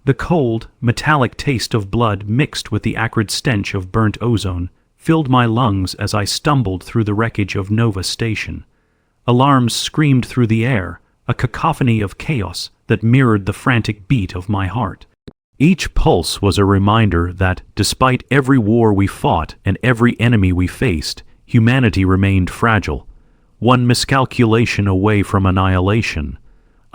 The cold, metallic taste of blood mixed with the acrid stench of burnt ozone filled my lungs as I stumbled through the wreckage of Nova Station. Alarms screamed through the air, a cacophony of chaos that mirrored the frantic beat of my heart. Each pulse was a reminder that, despite every war we fought and every enemy we faced, humanity remained fragile, one miscalculation away from annihilation.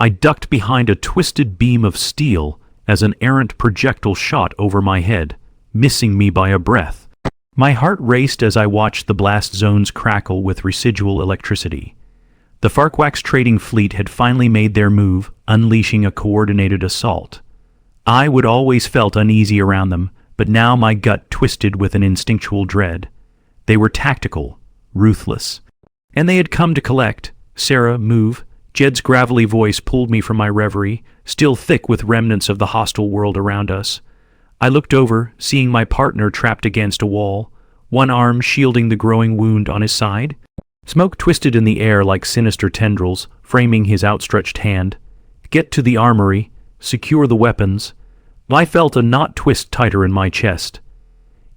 I ducked behind a twisted beam of steel as an errant projectile shot over my head, missing me by a breath. My heart raced as I watched the blast zones crackle with residual electricity. The Farquax trading fleet had finally made their move, unleashing a coordinated assault. I would always felt uneasy around them, but now my gut twisted with an instinctual dread. They were tactical, ruthless. And they had come to collect. Sarah, move. Jed's gravelly voice pulled me from my reverie, still thick with remnants of the hostile world around us. I looked over, seeing my partner trapped against a wall, one arm shielding the growing wound on his side. Smoke twisted in the air like sinister tendrils, framing his outstretched hand. Get to the armory. Secure the weapons. I felt a knot twist tighter in my chest.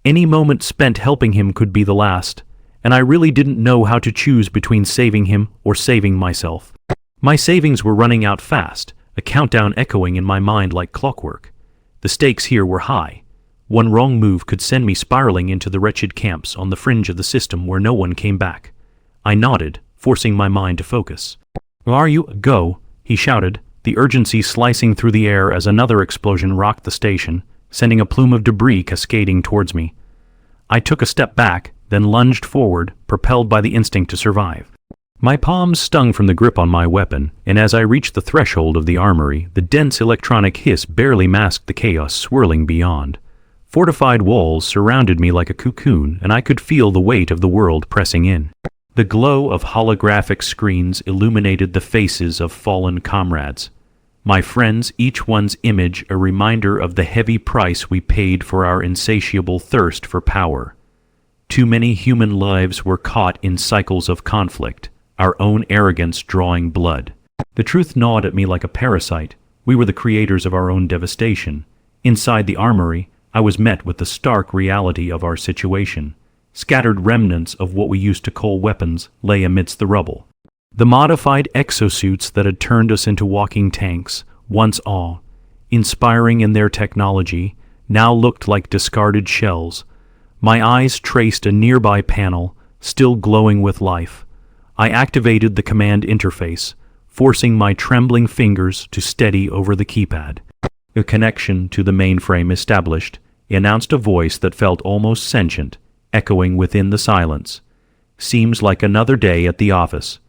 Any moment spent helping him could be the last, and I really didn't know how to choose between saving him or saving myself. My savings were running out fast, a countdown echoing in my mind like clockwork. The stakes here were high. One wrong move could send me spiraling into the wretched camps on the fringe of the system where no one came back. I nodded, forcing my mind to focus. "Are you? Go," he shouted, the urgency slicing through the air as another explosion rocked the station, sending a plume of debris cascading towards me. I took a step back, then lunged forward, propelled by the instinct to survive. My palms stung from the grip on my weapon, and as I reached the threshold of the armory, the dense electronic hiss barely masked the chaos swirling beyond. Fortified walls surrounded me like a cocoon, and I could feel the weight of the world pressing in. The glow of holographic screens illuminated the faces of fallen comrades. My friends, each one's image a reminder of the heavy price we paid for our insatiable thirst for power. Too many human lives were caught in cycles of conflict, our own arrogance drawing blood. The truth gnawed at me like a parasite. We were the creators of our own devastation. Inside the armory, I was met with the stark reality of our situation. Scattered remnants of what we used to call weapons lay amidst the rubble. The modified exosuits that had turned us into walking tanks, once awe-inspiring in their technology, now looked like discarded shells. My eyes traced a nearby panel, still glowing with life. I activated the command interface, forcing my trembling fingers to steady over the keypad. A connection to the mainframe established, announced a voice that felt almost sentient, echoing within the silence. "Seems like another day at the office."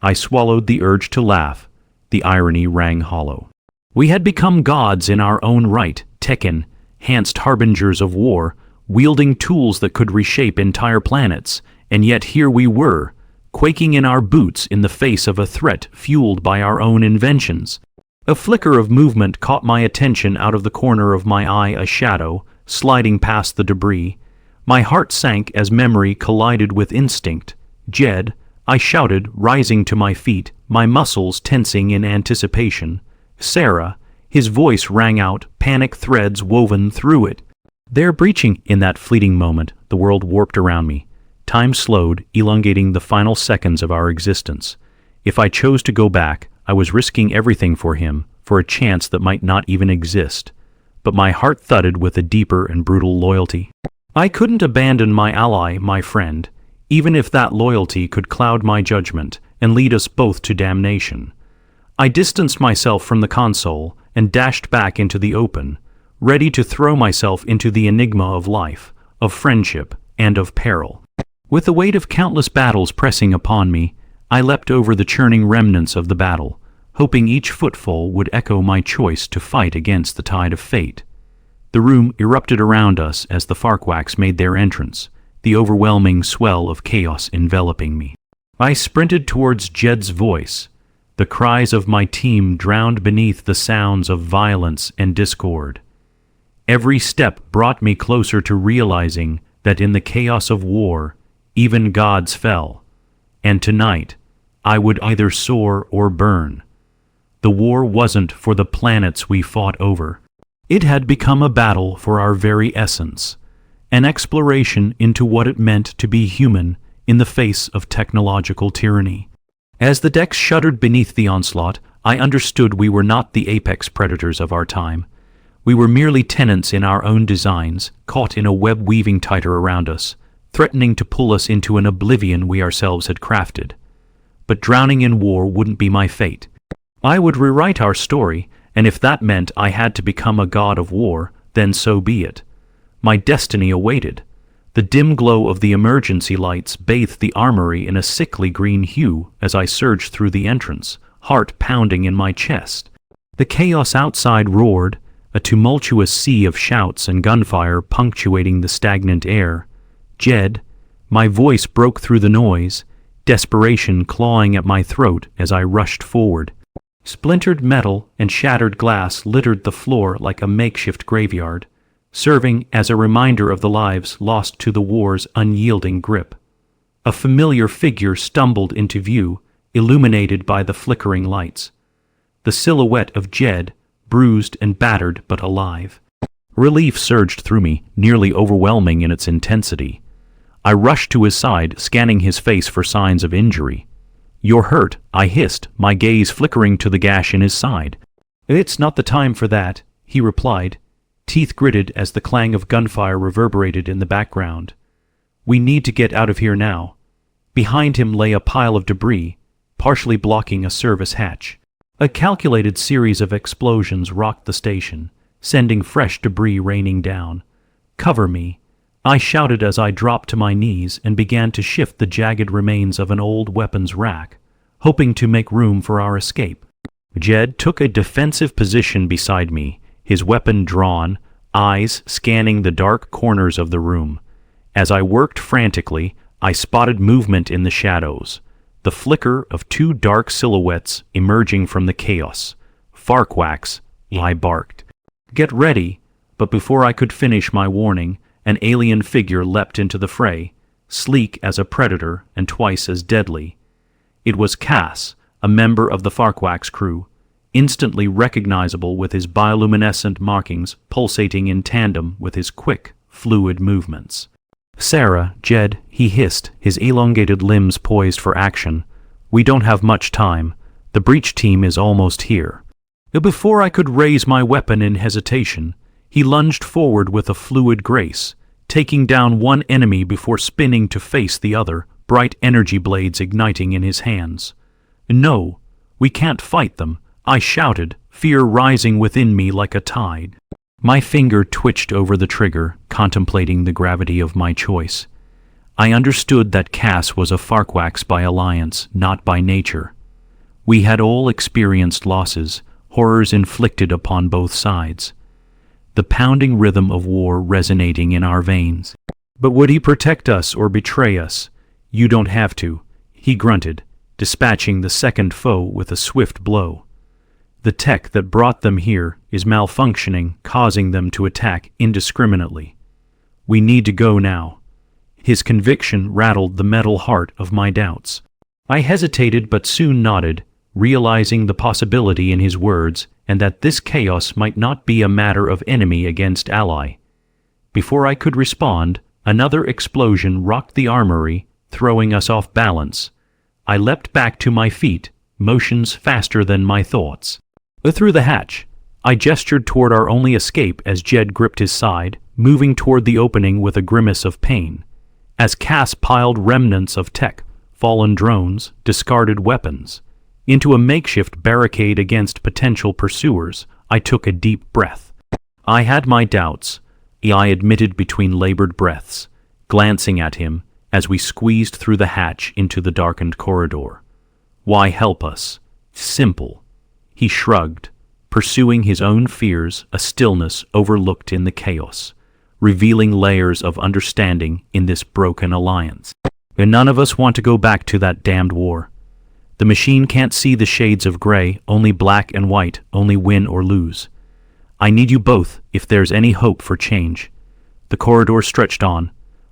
I swallowed the urge to laugh. The irony rang hollow. We had become gods in our own right, enhanced harbingers of war, wielding tools that could reshape entire planets, and yet here we were, quaking in our boots in the face of a threat fueled by our own inventions. A flicker of movement caught my attention out of the corner of my eye, a shadow, sliding past the debris. My heart sank as memory collided with instinct. "Jed," I shouted, rising to my feet, my muscles tensing in anticipation. "Sarah," his voice rang out, panic threads woven through it. They're breaching. In that fleeting moment, the world warped around me. Time slowed, elongating the final seconds of our existence. If I chose to go back, I was risking everything for him, for a chance that might not even exist. But my heart thudded with a deeper and brutal loyalty. I couldn't abandon my ally, my friend, even if that loyalty could cloud my judgment and lead us both to damnation. I distanced myself from the console and dashed back into the open, ready to throw myself into the enigma of life, of friendship, and of peril. With the weight of countless battles pressing upon me, I leapt over the churning remnants of the battle, hoping each footfall would echo my choice to fight against the tide of fate. The room erupted around us as the Farquax made their entrance, the overwhelming swell of chaos enveloping me. I sprinted towards Jed's voice. The cries of my team drowned beneath the sounds of violence and discord. Every step brought me closer to realizing that in the chaos of war, even gods fell. And tonight, I would either soar or burn. The war wasn't for the planets we fought over. It had become a battle for our very essence, an exploration into what it meant to be human in the face of technological tyranny. As the decks shuddered beneath the onslaught, I understood we were not the apex predators of our time. We were merely tenants in our own designs, caught in a web weaving tighter around us, threatening to pull us into an oblivion we ourselves had crafted. But drowning in war wouldn't be my fate. I would rewrite our story, and if that meant I had to become a god of war, then so be it. My destiny awaited. The dim glow of the emergency lights bathed the armory in a sickly green hue as I surged through the entrance, heart pounding in my chest. The chaos outside roared, a tumultuous sea of shouts and gunfire punctuating the stagnant air. Jed, my voice broke through the noise, desperation clawing at my throat as I rushed forward. Splintered metal and shattered glass littered the floor like a makeshift graveyard, serving as a reminder of the lives lost to the war's unyielding grip. A familiar figure stumbled into view, illuminated by the flickering lights. The silhouette of Jed, bruised and battered but alive. Relief surged through me, nearly overwhelming in its intensity. I rushed to his side, scanning his face for signs of injury. "You're hurt," I hissed, my gaze flickering to the gash in his side. "It's not the time for that," he replied, teeth gritted as the clang of gunfire reverberated in the background. "We need to get out of here now." Behind him lay a pile of debris, partially blocking a service hatch. A calculated series of explosions rocked the station, sending fresh debris raining down. "Cover me," I shouted as I dropped to my knees and began to shift the jagged remains of an old weapons rack, hoping to make room for our escape. Jed took a defensive position beside me, his weapon drawn, eyes scanning the dark corners of the room. As I worked frantically, I spotted movement in the shadows, the flicker of two dark silhouettes emerging from the chaos. "Farquax," I barked. "Get ready," but before I could finish my warning, an alien figure leapt into the fray, sleek as a predator and twice as deadly. It was Cass, a member of the Farquax crew, instantly recognizable with his bioluminescent markings pulsating in tandem with his quick, fluid movements. "Sarah, Jed," he hissed, his elongated limbs poised for action. "We don't have much time. The breach team is almost here." Before I could raise my weapon in hesitation, he lunged forward with a fluid grace, taking down one enemy before spinning to face the other, bright energy blades igniting in his hands. "No, we can't fight them," I shouted, fear rising within me like a tide. My finger twitched over the trigger, contemplating the gravity of my choice. I understood that Cass was a Farquax by alliance, not by nature. We had all experienced losses, horrors inflicted upon both sides. The pounding rhythm of war resonating in our veins. "But would he protect us or betray us? You don't have to," he grunted, dispatching the second foe with a swift blow. "The tech that brought them here is malfunctioning, causing them to attack indiscriminately. We need to go now." His conviction rattled the metal heart of my doubts. I hesitated but soon nodded, realizing the possibility in his words and that this chaos might not be a matter of enemy against ally. Before I could respond, another explosion rocked the armory, throwing us off balance. I leapt back to my feet, motions faster than my thoughts. Through the hatch, I gestured toward our only escape as Jed gripped his side, moving toward the opening with a grimace of pain. As Cass piled remnants of tech, fallen drones, discarded weapons, into a makeshift barricade against potential pursuers, I took a deep breath. I had my doubts, I admitted between labored breaths, glancing at him as we squeezed through the hatch into the darkened corridor. "Why help us? Simple." He shrugged, pursuing his own fears, a stillness overlooked in the chaos, revealing layers of understanding in this broken alliance. "And none of us want to go back to that damned war. The machine can't see the shades of gray, only black and white, only win or lose. I need you both if there's any hope for change." The corridor stretched on,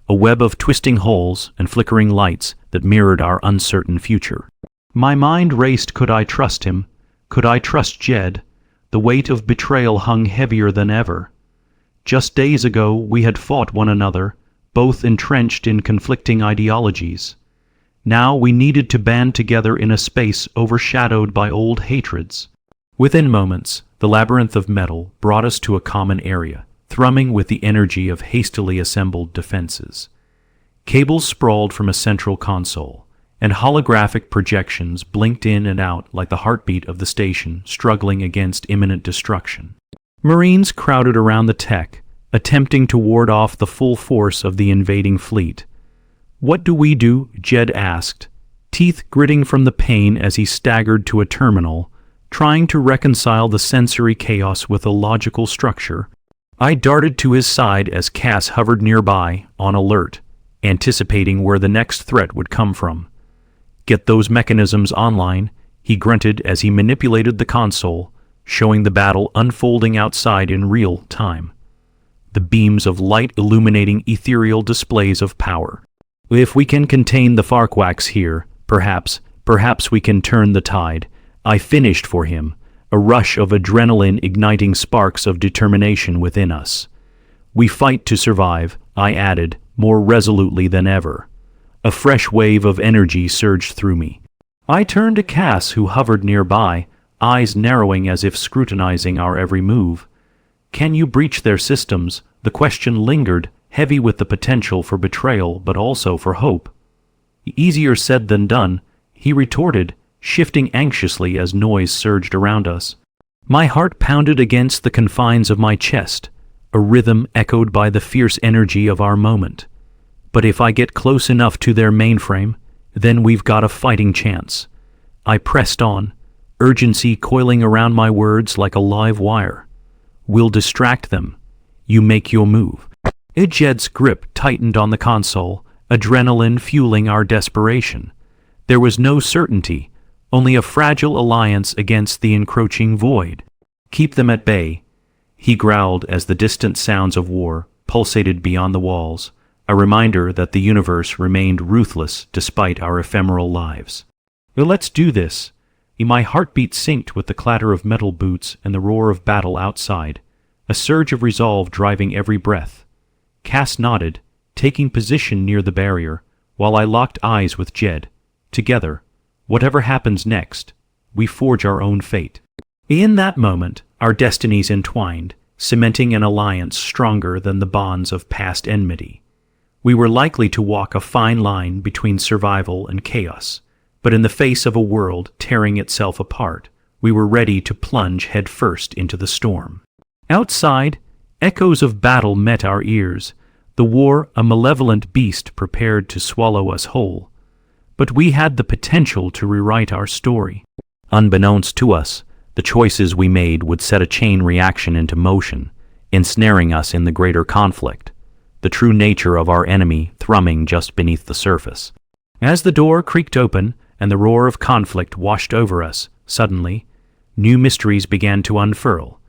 a web of twisting holes and flickering lights that mirrored our uncertain future. My mind raced. Could I trust him? Could I trust Jed? the weight of betrayal hung heavier than ever. Just days ago we had fought one another, both entrenched in conflicting ideologies. Now we needed to band together in a space overshadowed by old hatreds. Within moments, the labyrinth of metal brought us to a common area, thrumming with the energy of hastily assembled defenses. Cables sprawled from a central console, and holographic projections blinked in and out like the heartbeat of the station struggling against imminent destruction. Marines crowded around the tech, attempting to ward off the full force of the invading fleet. "What do we do?" Jed asked, teeth gritting from the pain as he staggered to a terminal, trying to reconcile the sensory chaos with a logical structure. I darted to his side as Cass hovered nearby, on alert, anticipating where the next threat would come from. "Get those mechanisms online," he grunted as he manipulated the console, showing the battle unfolding outside in real time. The beams of light illuminating ethereal displays of power. "If we can contain the Farquax here, perhaps we can turn the tide," I finished for him, a rush of adrenaline igniting sparks of determination within us. "We fight to survive," I added, more resolutely than ever. A fresh wave of energy surged through me. I turned to Cass, who hovered nearby, eyes narrowing as if scrutinizing our every move. "Can you breach their systems?" The question lingered, heavy with the potential for betrayal but also for hope. "Easier said than done," he retorted, shifting anxiously as noise surged around us. My heart pounded against the confines of my chest, a rhythm echoed by the fierce energy of our moment. "But if I get close enough to their mainframe, then we've got a fighting chance." I pressed on, urgency coiling around my words like a live wire. "We'll distract them. You make your move." Jed's grip tightened on the console, adrenaline fueling our desperation. There was no certainty, only a fragile alliance against the encroaching void. "Keep them at bay," he growled as the distant sounds of war pulsated beyond the walls, a reminder that the universe remained ruthless despite our ephemeral lives. "Well, let's do this." My heartbeat synced with the clatter of metal boots and the roar of battle outside, a surge of resolve driving every breath. Cass nodded, taking position near the barrier, while I locked eyes with Jed. Together, whatever happens next, we forge our own fate. In that moment, our destinies entwined, cementing an alliance stronger than the bonds of past enmity. We were likely to walk a fine line between survival and chaos, but in the face of a world tearing itself apart, we were ready to plunge headfirst into the storm. Outside, echoes of battle met our ears, the war a malevolent beast prepared to swallow us whole. But we had the potential to rewrite our story. Unbeknownst to us, the choices we made would set a chain reaction into motion, ensnaring us in the greater conflict, the true nature of our enemy thrumming just beneath the surface. As the door creaked open and the roar of conflict washed over us, suddenly, new mysteries began to unfurl.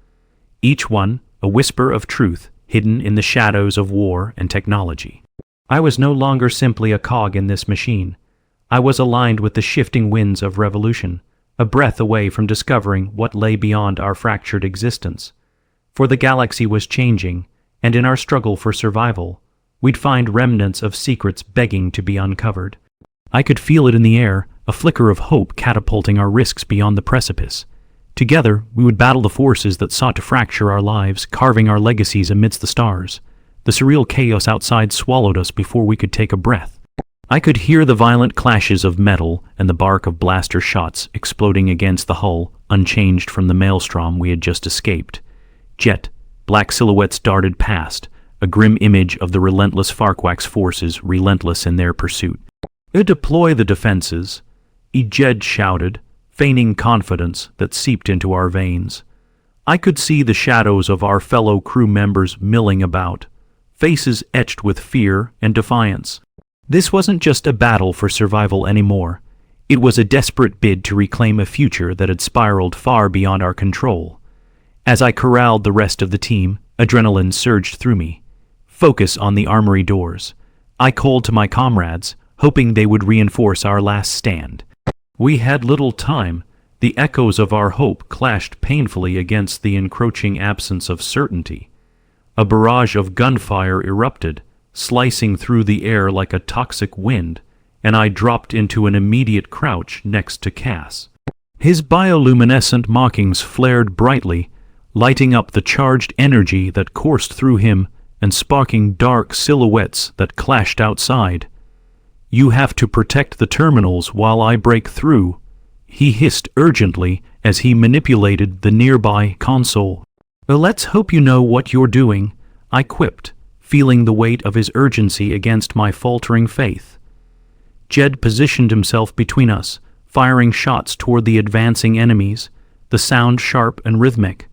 Each one a whisper of truth hidden in the shadows of war and technology. I was no longer simply a cog in this machine. I was aligned with the shifting winds of revolution, a breath away from discovering what lay beyond our fractured existence. For the galaxy was changing, and in our struggle for survival, we'd find remnants of secrets begging to be uncovered. I could feel it in the air, a flicker of hope catapulting our risks beyond the precipice. Together, we would battle the forces that sought to fracture our lives, carving our legacies amidst the stars. The surreal chaos outside swallowed us before we could take a breath. I could hear the violent clashes of metal and the bark of blaster shots exploding against the hull, unchanged from the maelstrom we had just escaped. Black silhouettes darted past, a grim image of the relentless Farquax forces relentless in their pursuit. "Deploy the defenses," Jed shouted, feigning confidence that seeped into our veins. I could see the shadows of our fellow crew members milling about, faces etched with fear and defiance. This wasn't just a battle for survival anymore. It was a desperate bid to reclaim a future that had spiraled far beyond our control. As I corralled the rest of the team, adrenaline surged through me. "Focus on the armory doors." I called to my comrades, hoping they would reinforce our last stand. We had little time. The echoes of our hope clashed painfully against the encroaching absence of certainty. A barrage of gunfire erupted, slicing through the air like a toxic wind, and I dropped into an immediate crouch next to Cass. His bioluminescent markings flared brightly, lighting up the charged energy that coursed through him and sparking dark silhouettes that clashed outside. "You have to protect the terminals while I break through," he hissed urgently as he manipulated the nearby console. "Let's hope you know what you're doing," I quipped, feeling the weight of his urgency against my faltering faith. Jed positioned himself between us, firing shots toward the advancing enemies, the sound sharp and rhythmic,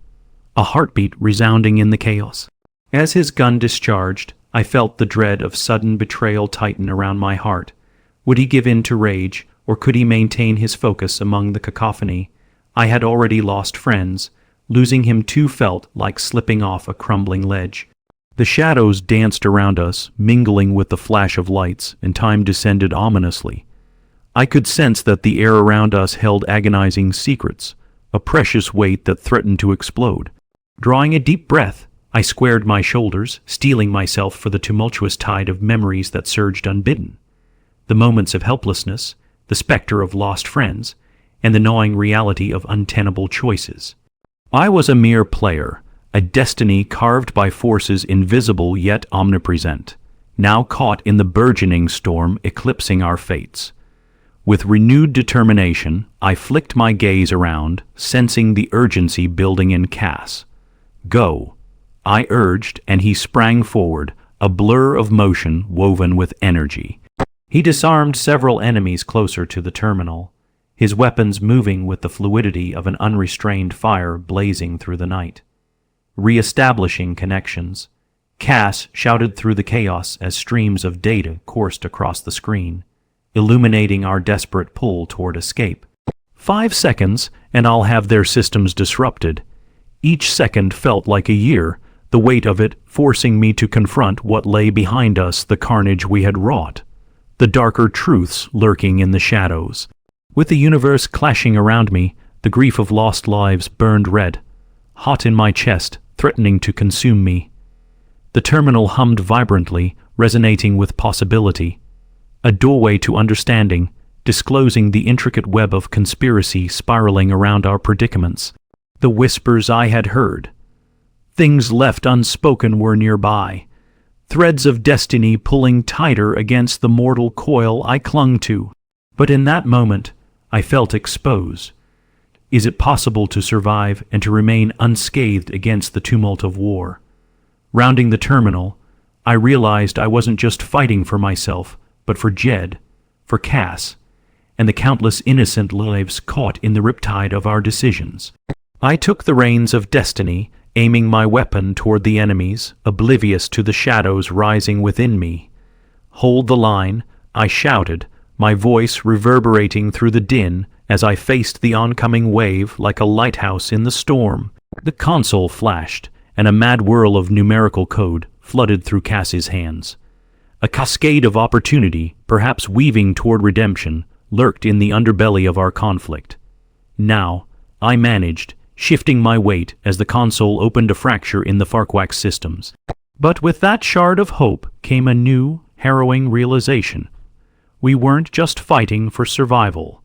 a heartbeat resounding in the chaos. As his gun discharged, I felt the dread of sudden betrayal tighten around my heart. Would he give in to rage, or could he maintain his focus among the cacophony? I had already lost friends. Losing him too felt like slipping off a crumbling ledge. The shadows danced around us, mingling with the flash of lights, and time descended ominously. I could sense that the air around us held agonizing secrets, a precious weight that threatened to explode. Drawing a deep breath, I squared my shoulders, steeling myself for the tumultuous tide of memories that surged unbidden. The moments of helplessness, the specter of lost friends, and the gnawing reality of untenable choices. I was a mere player, a destiny carved by forces invisible yet omnipresent, now caught in the burgeoning storm eclipsing our fates. With renewed determination, I flicked my gaze around, sensing the urgency building in Cass. "Go," I urged, and he sprang forward, a blur of motion woven with energy. He disarmed several enemies closer to the terminal, his weapons moving with the fluidity of an unrestrained fire blazing through the night. Re-establishing connections, Cass shouted through the chaos as streams of data coursed across the screen, illuminating our desperate pull toward escape. 5 seconds, and I'll have their systems disrupted. Each second felt like a year, the weight of it forcing me to confront what lay behind us, the carnage we had wrought, the darker truths lurking in the shadows. With the universe clashing around me, the grief of lost lives burned red, hot in my chest, threatening to consume me. The terminal hummed vibrantly, resonating with possibility, a doorway to understanding, disclosing the intricate web of conspiracy spiraling around our predicaments. The whispers I had heard, things left unspoken, were nearby, threads of destiny pulling tighter against the mortal coil I clung to. But in that moment, I felt exposed. Is it possible to survive and to remain unscathed against the tumult of war? Rounding the terminal, I realized I wasn't just fighting for myself, but for Jed, for Cass, and the countless innocent lives caught in the riptide of our decisions. I took the reins of destiny, aiming my weapon toward the enemies, oblivious to the shadows rising within me. "Hold the line," I shouted, my voice reverberating through the din as I faced the oncoming wave like a lighthouse in the storm. The console flashed, and a mad whirl of numerical code flooded through Cass's hands. A cascade of opportunity, perhaps weaving toward redemption, lurked in the underbelly of our conflict. Now, I managed, shifting my weight as the console opened a fracture in the Farquax systems. But with that shard of hope came a new, harrowing realization. We weren't just fighting for survival.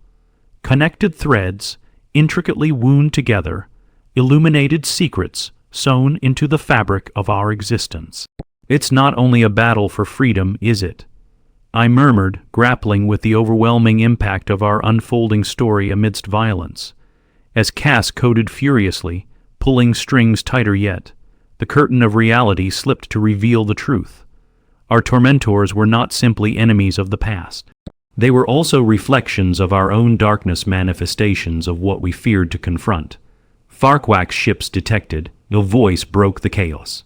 Connected threads, intricately wound together, illuminated secrets sewn into the fabric of our existence. "It's not only a battle for freedom, is it?" I murmured, grappling with the overwhelming impact of our unfolding story amidst violence. As Cass coded furiously, pulling strings tighter yet, the curtain of reality slipped to reveal the truth. Our tormentors were not simply enemies of the past. They were also reflections of our own darkness, manifestations of what we feared to confront. Farquax ships detected, no voice broke the chaos.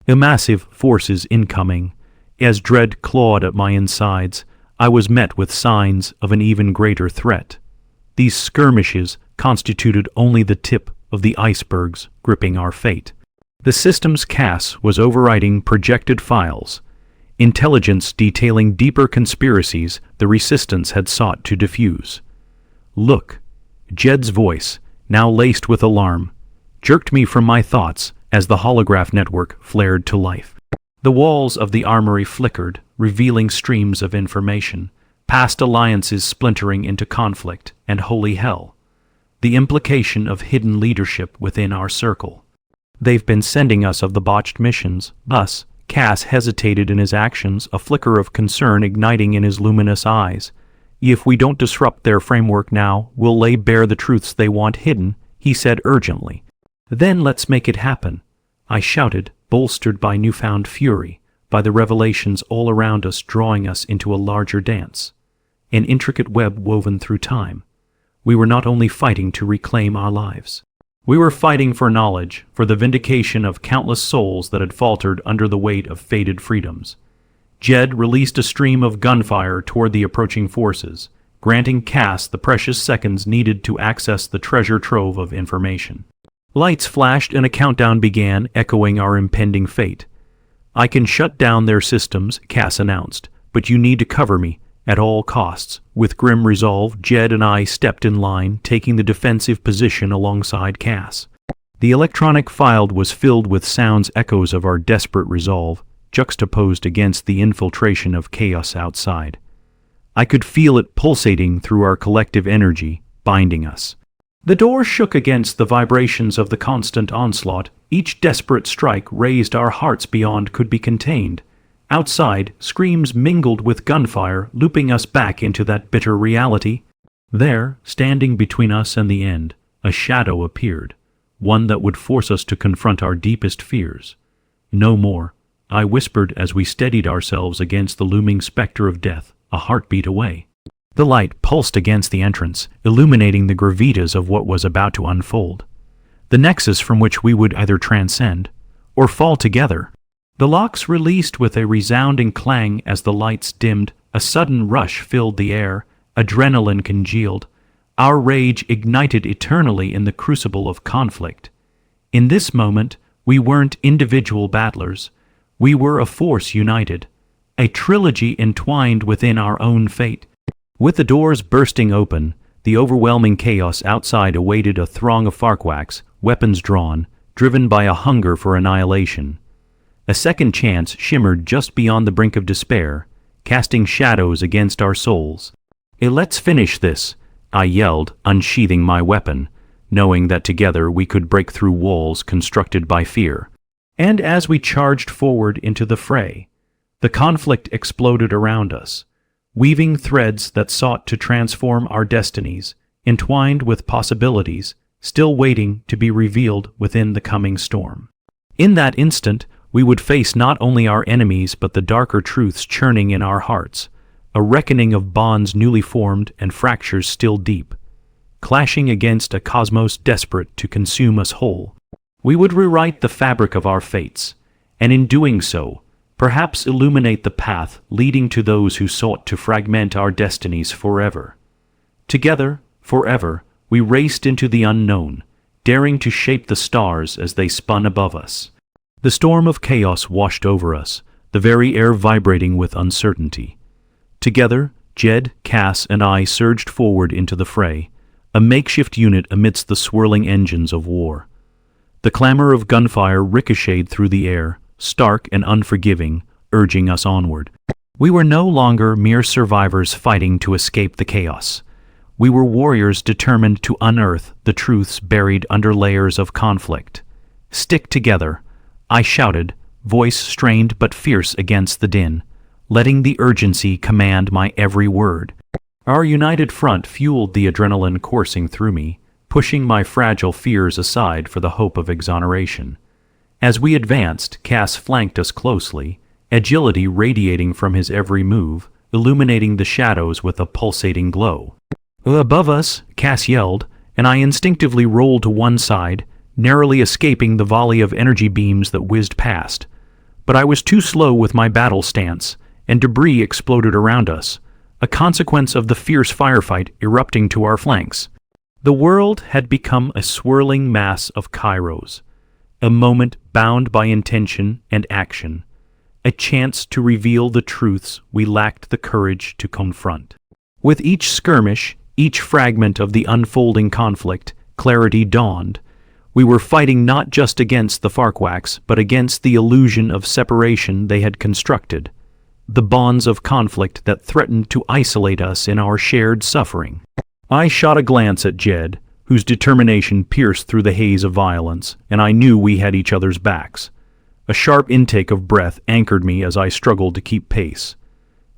Massive forces incoming. As dread clawed at my insides, I was met with signs of an even greater threat. These skirmishes constituted only the tip of the icebergs gripping our fate. The system's Cass was overwriting projected files, intelligence detailing deeper conspiracies the resistance had sought to diffuse. "Look," Jed's voice, now laced with alarm, jerked me from my thoughts as the holograph network flared to life. The walls of the armory flickered, revealing streams of information, past alliances splintering into conflict and holy hell. The implication of hidden leadership within our circle. They've been sending us of the botched missions. Us. Cass hesitated in his actions, a flicker of concern igniting in his luminous eyes. If we don't disrupt their framework now, we'll lay bare the truths they want hidden, he said urgently. Then let's make it happen, I shouted, bolstered by newfound fury, by the revelations all around us drawing us into a larger dance. An intricate web woven through time. We were not only fighting to reclaim our lives. We were fighting for knowledge, for the vindication of countless souls that had faltered under the weight of faded freedoms. Jed released a stream of gunfire toward the approaching forces, granting Cass the precious seconds needed to access the treasure trove of information. Lights flashed and a countdown began, echoing our impending fate. I can shut down their systems, Cass announced, but you need to cover me, at all costs. With grim resolve, Jed and I stepped in line, taking the defensive position alongside Cass. The electronic field was filled with sounds echoes of our desperate resolve, juxtaposed against the infiltration of chaos outside. I could feel it pulsating through our collective energy, binding us. The door shook against the vibrations of the constant onslaught. Each desperate strike raised our hearts beyond could be contained. Outside, screams mingled with gunfire, looping us back into that bitter reality. There, standing between us and the end, a shadow appeared, one that would force us to confront our deepest fears. No more, I whispered as we steadied ourselves against the looming specter of death, a heartbeat away. The light pulsed against the entrance, illuminating the gravitas of what was about to unfold. The nexus from which we would either transcend or fall together. The locks released with a resounding clang as the lights dimmed. A sudden rush filled the air, adrenaline congealed. Our rage ignited eternally in the crucible of conflict. In this moment, we weren't individual battlers. We were a force united, a trilogy entwined within our own fate. With the doors bursting open, the overwhelming chaos outside awaited a throng of Farquaks, weapons drawn, driven by a hunger for annihilation. A second chance shimmered just beyond the brink of despair, casting shadows against our souls. Let's finish this, I yelled, unsheathing my weapon, knowing that together we could break through walls constructed by fear. And as we charged forward into the fray, the conflict exploded around us, weaving threads that sought to transform our destinies, entwined with possibilities still waiting to be revealed within the coming storm. In that instant, we would face not only our enemies but the darker truths churning in our hearts, a reckoning of bonds newly formed and fractures still deep, clashing against a cosmos desperate to consume us whole. We would rewrite the fabric of our fates, and in doing so, perhaps illuminate the path leading to those who sought to fragment our destinies forever. Together, forever, we raced into the unknown, daring to shape the stars as they spun above us. The storm of chaos washed over us, the very air vibrating with uncertainty. Together, Jed, Cass, and I surged forward into the fray, a makeshift unit amidst the swirling engines of war. The clamor of gunfire ricocheted through the air, stark and unforgiving, urging us onward. We were no longer mere survivors fighting to escape the chaos. We were warriors determined to unearth the truths buried under layers of conflict. Stick together, I shouted, voice strained but fierce against the din, letting the urgency command my every word. Our united front fueled the adrenaline coursing through me, pushing my fragile fears aside for the hope of exoneration. As we advanced, Cass flanked us closely, agility radiating from his every move, illuminating the shadows with a pulsating glow. Above us, Cass yelled, and I instinctively rolled to one side, narrowly escaping the volley of energy beams that whizzed past. But I was too slow with my battle stance, and debris exploded around us, a consequence of the fierce firefight erupting to our flanks. The world had become a swirling mass of kairos, a moment bound by intention and action, a chance to reveal the truths we lacked the courage to confront. With each skirmish, each fragment of the unfolding conflict, clarity dawned. We were fighting not just against the Farquax, but against the illusion of separation they had constructed, the bonds of conflict that threatened to isolate us in our shared suffering. I shot a glance at Jed, whose determination pierced through the haze of violence, and I knew we had each other's backs. A sharp intake of breath anchored me as I struggled to keep pace.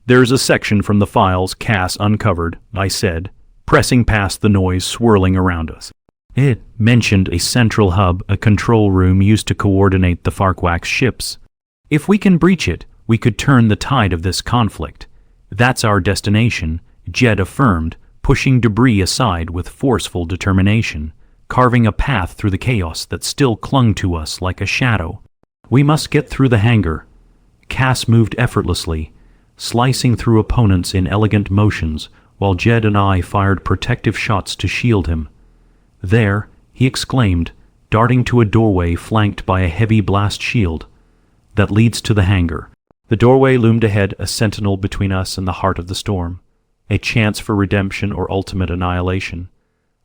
"There's a section from the files Cass uncovered," I said, pressing past the noise swirling around us. It mentioned a central hub, a control room used to coordinate the Farquax ships. If we can breach it, we could turn the tide of this conflict. That's our destination, Jed affirmed, pushing debris aside with forceful determination, carving a path through the chaos that still clung to us like a shadow. We must get through the hangar. Cass moved effortlessly, slicing through opponents in elegant motions, while Jed and I fired protective shots to shield him. "There," he exclaimed, darting to a doorway flanked by a heavy blast shield. "That leads to the hangar." The doorway loomed ahead, a sentinel between us and the heart of the storm, a chance for redemption or ultimate annihilation.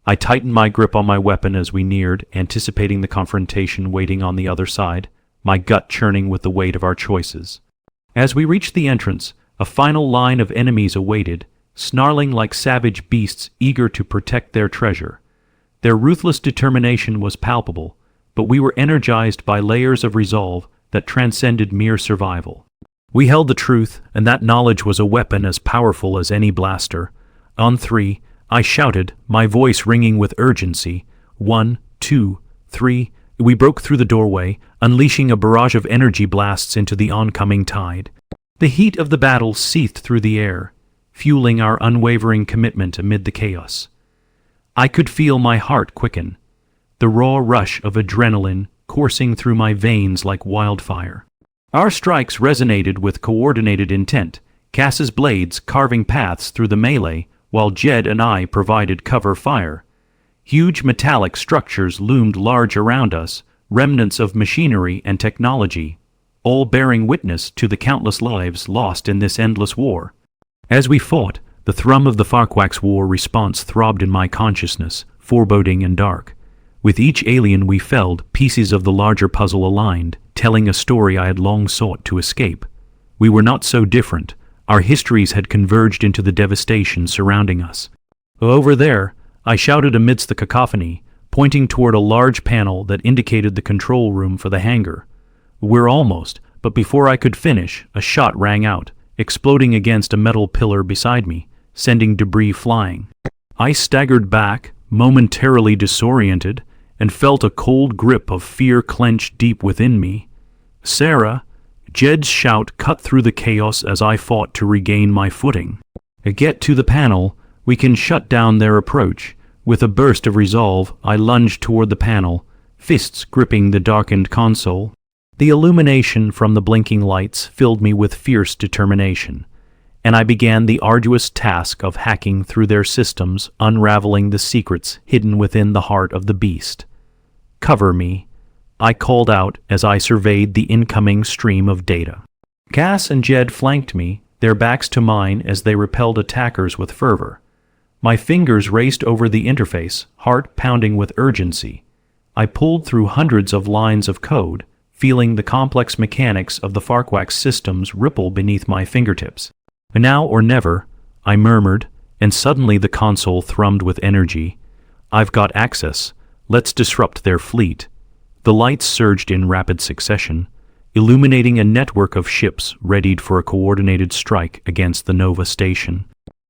I tightened my grip on my weapon as we neared, anticipating the confrontation waiting on the other side, my gut churning with the weight of our choices. As we reached the entrance, a final line of enemies awaited, snarling like savage beasts eager to protect their treasure. Their ruthless determination was palpable, but we were energized by layers of resolve that transcended mere survival. We held the truth, and that knowledge was a weapon as powerful as any blaster. On three, I shouted, my voice ringing with urgency. 1, 2, 3. We broke through the doorway, unleashing a barrage of energy blasts into the oncoming tide. The heat of the battle seethed through the air, fueling our unwavering commitment amid the chaos. I could feel my heart quicken, the raw rush of adrenaline coursing through my veins like wildfire. Our strikes resonated with coordinated intent, Cass's blades carving paths through the melee, while Jed and I provided cover fire. Huge metallic structures loomed large around us, remnants of machinery and technology, all bearing witness to the countless lives lost in this endless war. As we fought, the thrum of the Farquax War response throbbed in my consciousness, foreboding and dark. With each alien we felled, pieces of the larger puzzle aligned, telling a story I had long sought to escape. We were not so different. Our histories had converged into the devastation surrounding us. "Over there," I shouted amidst the cacophony, pointing toward a large panel that indicated the control room for the hangar. "We're almost," but before I could finish, a shot rang out, exploding against a metal pillar beside me, sending debris flying. I staggered back, momentarily disoriented, and felt a cold grip of fear clench deep within me. "Sarah!" Jed's shout cut through the chaos as I fought to regain my footing. "Get to the panel. We can shut down their approach." With a burst of resolve, I lunged toward the panel, fists gripping the darkened console. The illumination from the blinking lights filled me with fierce determination, and I began the arduous task of hacking through their systems, unraveling the secrets hidden within the heart of the beast. "Cover me," I called out as I surveyed the incoming stream of data. Cass and Jed flanked me, their backs to mine as they repelled attackers with fervor. My fingers raced over the interface, heart pounding with urgency. I pulled through hundreds of lines of code, feeling the complex mechanics of the Farquax systems ripple beneath my fingertips. "Now or never," I murmured, and suddenly the console thrummed with energy. "I've got access. Let's disrupt their fleet." The lights surged in rapid succession, illuminating a network of ships readied for a coordinated strike against the Nova station.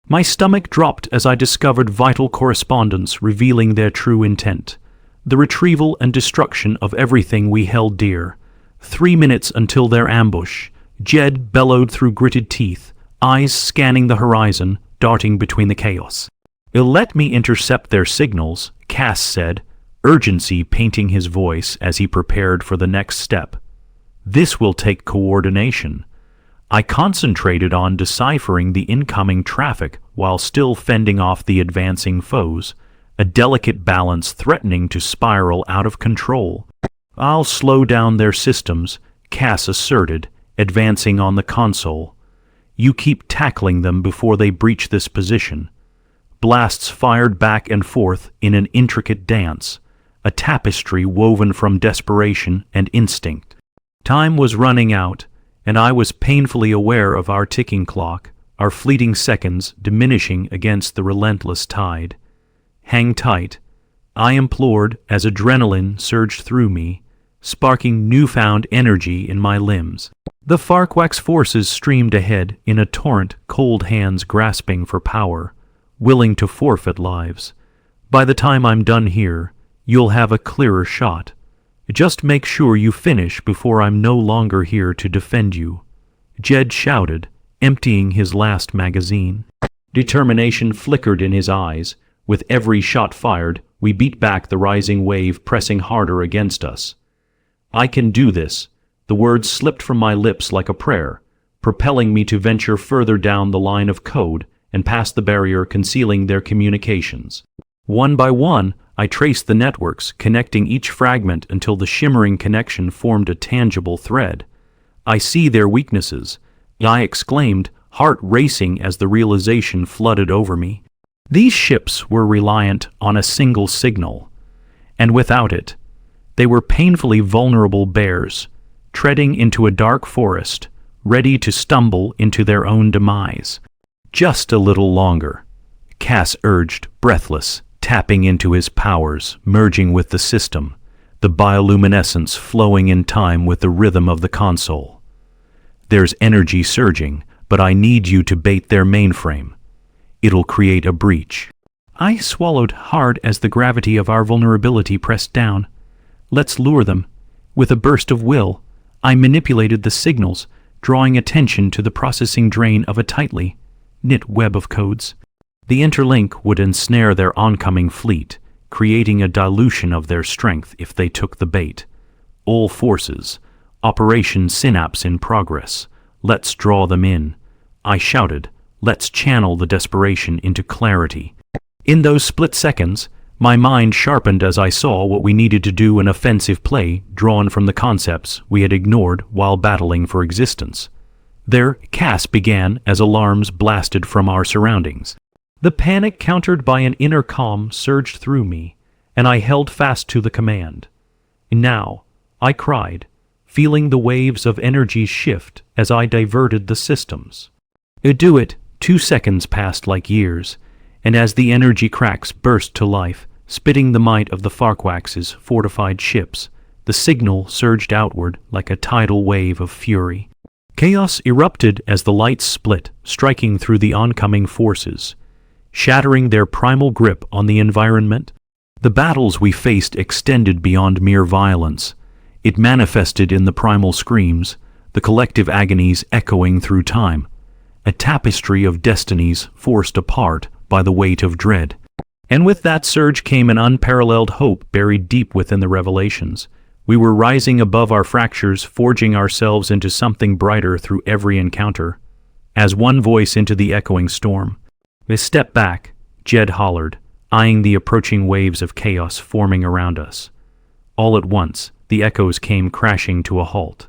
My stomach dropped as I discovered vital correspondence revealing their true intent, the retrieval and destruction of everything we held dear. 3 minutes until their ambush, Jed bellowed through gritted teeth, eyes scanning the horizon, darting between the chaos. "Let me intercept their signals," Cass said, urgency painting his voice as he prepared for the next step. "This will take coordination." I concentrated on deciphering the incoming traffic while still fending off the advancing foes, a delicate balance threatening to spiral out of control. "I'll slow down their systems," Cass asserted, advancing on the console. "You keep tackling them before they breach this position." blasts fired back and forth in an intricate dance, a tapestry woven from desperation and instinct. Time was running out, and I was painfully aware of our ticking clock, our fleeting seconds diminishing against the relentless tide. "Hang tight," I implored as adrenaline surged through me, sparking newfound energy in my limbs. The Farquaad's forces streamed ahead in a torrent, cold hands grasping for power, willing to forfeit lives. "By the time I'm done here, you'll have a clearer shot. Just make sure you finish before I'm no longer here to defend you," Jed shouted, emptying his last magazine. Determination flickered in his eyes. With every shot fired, we beat back the rising wave pressing harder against us. "I can do this." The words slipped from my lips like a prayer, propelling me to venture further down the line of code and past the barrier concealing their communications. One by one, I traced the networks, connecting each fragment until the shimmering connection formed a tangible thread. "I see their weaknesses," I exclaimed, heart racing as the realization flooded over me. These ships were reliant on a single signal, and without it, they were painfully vulnerable bears, treading into a dark forest, ready to stumble into their own demise. "Just a little longer," Cass urged, breathless, tapping into his powers, merging with the system, the bioluminescence flowing in time with the rhythm of the console. "There's energy surging, but I need you to bait their mainframe. It'll create a breach." I swallowed hard as the gravity of our vulnerability pressed down. "Let's lure them." With a burst of will, I manipulated the signals, drawing attention to the processing drain of a tightly knit web of codes. The interlink would ensnare their oncoming fleet, creating a dilution of their strength if they took the bait. "All forces, Operation Synapse in progress. Let's draw them in," I shouted. "Let's channel the desperation into clarity." In those split seconds, my mind sharpened as I saw what we needed to do: an offensive play drawn from the concepts we had ignored while battling for existence. Their Cass began as alarms blasted from our surroundings. The panic, countered by an inner calm, surged through me, and I held fast to the command. "Now," I cried, feeling the waves of energy shift as I diverted the systems. "Do it." 2 seconds passed like years, and as the energy cracks burst to life, spitting the might of the Farquaad's fortified ships, the signal surged outward like a tidal wave of fury. Chaos erupted as the lights split, striking through the oncoming forces, shattering their primal grip on the environment. The battles we faced extended beyond mere violence. It manifested in the primal screams, the collective agonies echoing through time, a tapestry of destinies forced apart by the weight of dread. And with that surge came an unparalleled hope buried deep within the revelations. We were rising above our fractures, forging ourselves into something brighter through every encounter. As one voice into the echoing storm. "A step back," Jed hollered, eyeing the approaching waves of chaos forming around us. All at once, the echoes came crashing to a halt,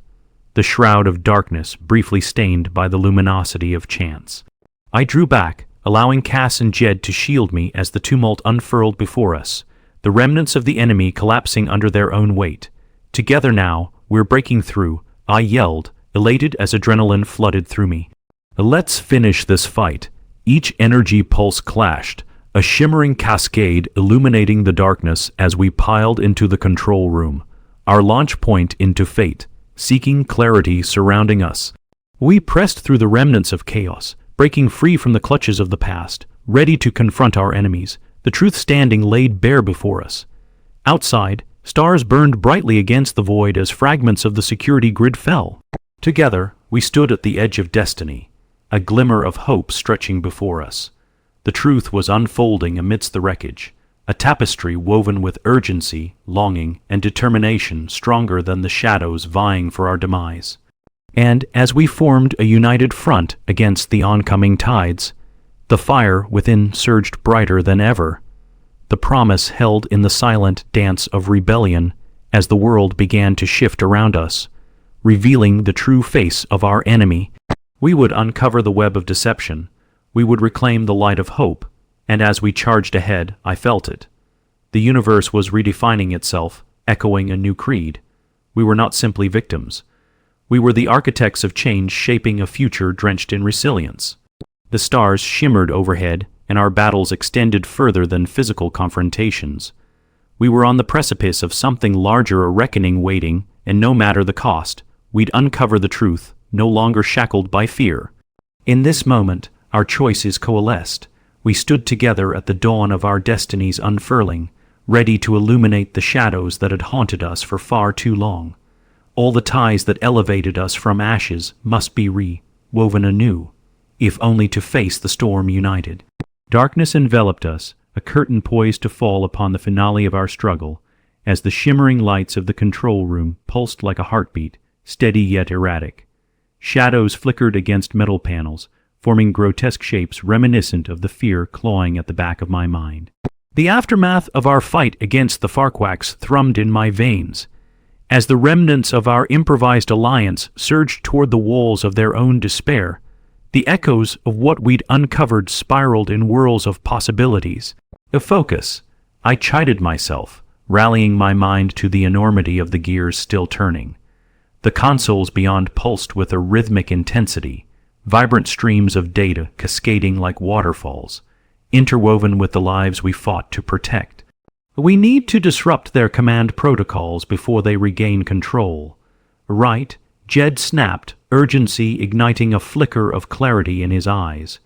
the shroud of darkness briefly stained by the luminosity of chance. I drew back, allowing Cass and Jed to shield me as the tumult unfurled before us, the remnants of the enemy collapsing under their own weight. "Together now, we're breaking through," I yelled, elated as adrenaline flooded through me. "Let's finish this fight." Each energy pulse clashed, a shimmering cascade illuminating the darkness as we piled into the control room, our launch point into fate, seeking clarity surrounding us. We pressed through the remnants of chaos, breaking free from the clutches of the past, ready to confront our enemies, the truth standing laid bare before us. Outside, stars burned brightly against the void as fragments of the security grid fell. Together, we stood at the edge of destiny, a glimmer of hope stretching before us. The truth was unfolding amidst the wreckage, a tapestry woven with urgency, longing, and determination stronger than the shadows vying for our demise. And as we formed a united front against the oncoming tides, the fire within surged brighter than ever, the promise held in the silent dance of rebellion as the world began to shift around us, revealing the true face of our enemy. We would uncover the web of deception, we would reclaim the light of hope, And as we charged ahead, I felt it. The universe was redefining itself, echoing a new creed. We were not simply victims. We were the architects of change, shaping a future drenched in resilience. The stars shimmered overhead, and our battles extended further than physical confrontations. We were on the precipice of something larger, a reckoning waiting, and no matter the cost, we'd uncover the truth, no longer shackled by fear. In this moment, our choices coalesced. We stood together at the dawn of our destiny's unfurling, ready to illuminate the shadows that had haunted us for far too long. All the ties that elevated us from ashes must be re-woven anew, if only to face the storm united. Darkness enveloped us, a curtain poised to fall upon the finale of our struggle, as the shimmering lights of the control room pulsed like a heartbeat, steady yet erratic. Shadows flickered against metal panels, forming grotesque shapes reminiscent of the fear clawing at the back of my mind. The aftermath of our fight against the Farquax thrummed in my veins. As the remnants of our improvised alliance surged toward the walls of their own despair, the echoes of what we'd uncovered spiraled in whirls of possibilities. A focus, I chided myself, rallying my mind to the enormity of the gears still turning. The consoles beyond pulsed with a rhythmic intensity, vibrant streams of data cascading like waterfalls, interwoven with the lives we fought to protect. We need to disrupt their command protocols before they regain control. Right, Jed snapped, urgency igniting a flicker of clarity in his eyes.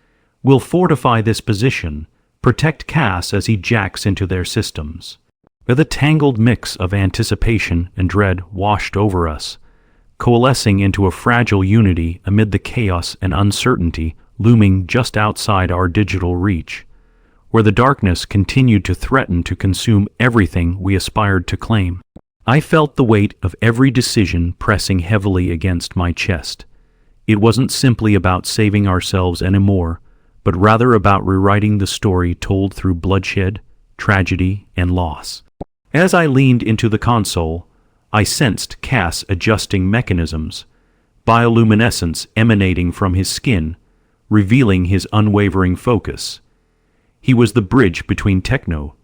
We'll fortify this position, protect Cass as he jacks into their systems. The tangled mix of anticipation and dread washed over us, coalescing into a fragile unity amid the chaos and uncertainty looming just outside our digital reach, where the darkness continued to threaten to consume everything we aspired to claim. I felt the weight of every decision pressing heavily against my chest. It wasn't simply about saving ourselves anymore, but rather about rewriting the story told through bloodshed, tragedy, and loss. As I leaned into the console, I sensed Cass adjusting mechanisms, bioluminescence emanating from his skin, revealing his unwavering focus. He was the bridge between techno,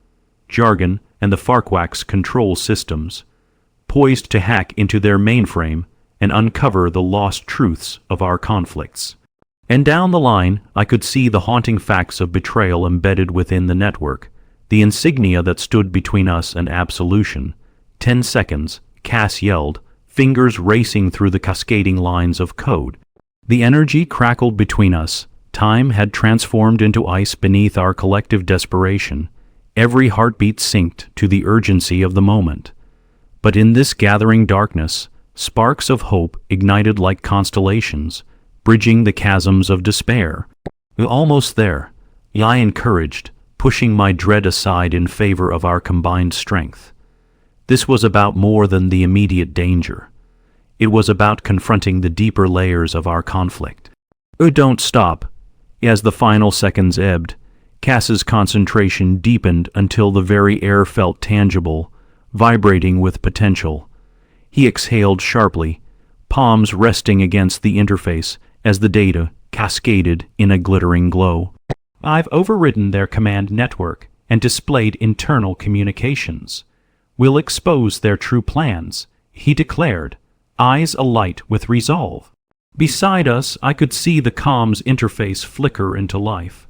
jargon, and the Farquax control systems, poised to hack into their mainframe and uncover the lost truths of our conflicts. And down the line, I could see the haunting facts of betrayal embedded within the network, the insignia that stood between us and absolution. 10 seconds, Cass yelled, fingers racing through the cascading lines of code. The energy crackled between us. Time had transformed into ice beneath our collective desperation. Every heartbeat synced to the urgency of the moment. But in this gathering darkness, sparks of hope ignited like constellations, bridging the chasms of despair. Almost there, I encouraged, pushing my dread aside in favor of our combined strength. This was about more than the immediate danger. It was about confronting the deeper layers of our conflict. Don't stop. As the final seconds ebbed, Cass's concentration deepened until the very air felt tangible, vibrating with potential. He exhaled sharply, palms resting against the interface as the data cascaded in a glittering glow. I've overridden their command network and displayed internal communications. We'll expose their true plans, he declared, eyes alight with resolve. Beside us, I could see the comms interface flicker into life,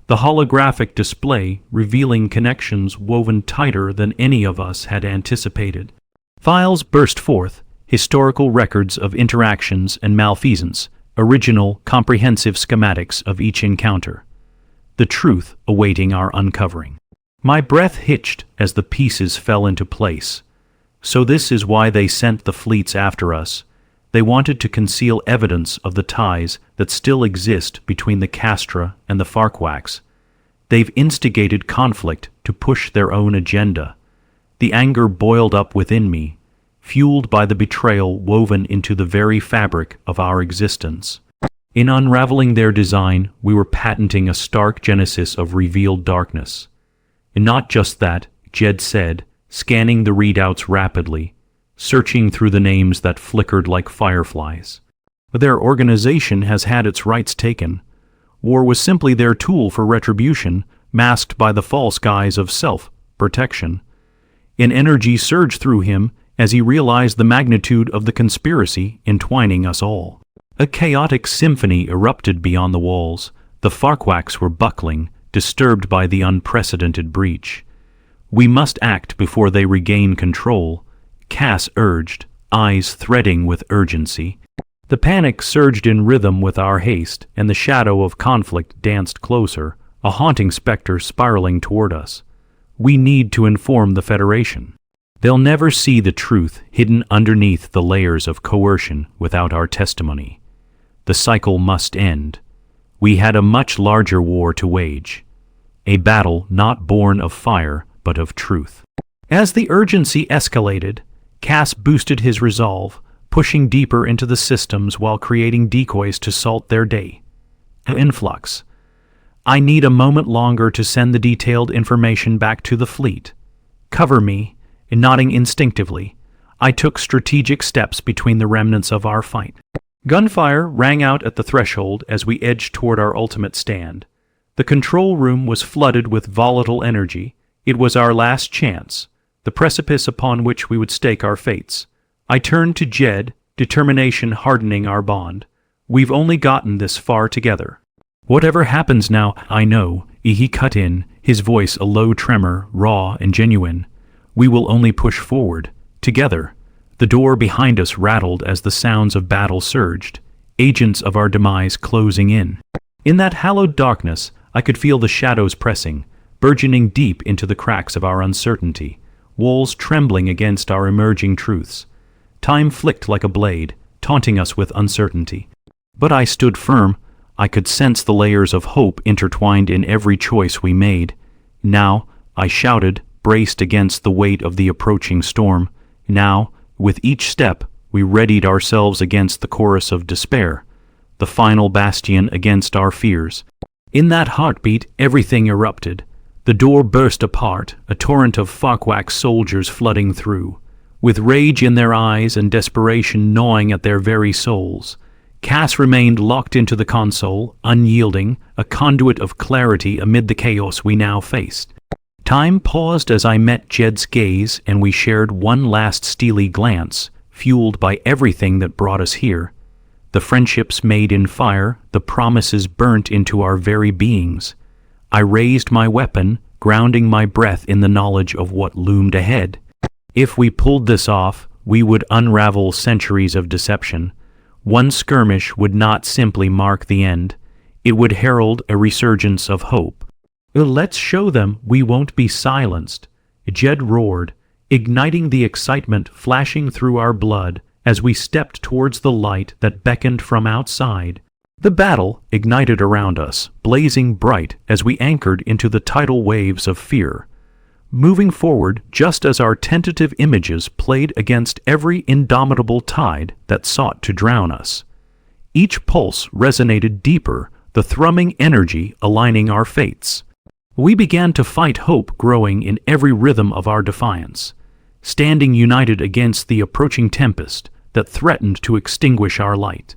the holographic display revealing connections woven tighter than any of us had anticipated. Files burst forth, historical records of interactions and malfeasance, original, comprehensive schematics of each encounter. The truth awaiting our uncovering. My breath hitched as the pieces fell into place. So this is why they sent the fleets after us. They wanted to conceal evidence of the ties that still exist between the Castra and the Farquax. They've instigated conflict to push their own agenda. The anger boiled up within me, fueled by the betrayal woven into the very fabric of our existence. In unraveling their design, we were patenting a stark genesis of revealed darkness. And not just that, Jed said, scanning the readouts rapidly, searching through the names that flickered like fireflies. Their organization has had its rights taken. War was simply their tool for retribution, masked by the false guise of self-protection. An energy surged through him as he realized the magnitude of the conspiracy entwining us all. A chaotic symphony erupted beyond the walls. The Farquacks were buckling, disturbed by the unprecedented breach. "We must act before they regain control," Cass urged, eyes threading with urgency. The panic surged in rhythm with our haste, and the shadow of conflict danced closer, a haunting specter spiraling toward us. "We need to inform the Federation. They'll never see the truth hidden underneath the layers of coercion without our testimony. The cycle must end. We had a much larger war to wage, a battle not born of fire but of truth." As the urgency escalated, Cass boosted his resolve, pushing deeper into the systems while creating decoys to salt their day. Influx. "I need a moment longer to send the detailed information back to the fleet. Cover me." Nodding instinctively, I took strategic steps between the remnants of our fight. Gunfire rang out at the threshold as we edged toward our ultimate stand. The control room was flooded with volatile energy. It was our last chance, the precipice upon which we would stake our fates. I turned to Jed, determination hardening our bond. "We've only gotten this far together." "Whatever happens now, I know," he cut in, his voice a low tremor, raw and genuine. "We will only push forward, together." The door behind us rattled as the sounds of battle surged, agents of our demise closing in. In that hallowed darkness, I could feel the shadows pressing, burgeoning deep into the cracks of our uncertainty, walls trembling against our emerging truths. Time flicked like a blade, taunting us with uncertainty. But I stood firm. I could sense the layers of hope intertwined in every choice we made. "Now," I shouted, braced against the weight of the approaching storm. Now, with each step, we readied ourselves against the chorus of despair, the final bastion against our fears. In that heartbeat, everything erupted. The door burst apart, a torrent of Farquack soldiers flooding through, with rage in their eyes and desperation gnawing at their very souls. Cass remained locked into the console, unyielding, a conduit of clarity amid the chaos we now faced. Time paused as I met Jed's gaze, and we shared one last steely glance, fueled by everything that brought us here. The friendships made in fire, the promises burnt into our very beings. I raised my weapon, grounding my breath in the knowledge of what loomed ahead. If we pulled this off, we would unravel centuries of deception. One skirmish would not simply mark the end. It would herald a resurgence of hope. "Let's show them we won't be silenced," Jed roared, igniting the excitement flashing through our blood as we stepped towards the light that beckoned from outside. The battle ignited around us, blazing bright as we anchored into the tidal waves of fear, moving forward just as our tentative images played against every indomitable tide that sought to drown us. Each pulse resonated deeper, the thrumming energy aligning our fates. We began to fight hope growing in every rhythm of our defiance, standing united against the approaching tempest that threatened to extinguish our light.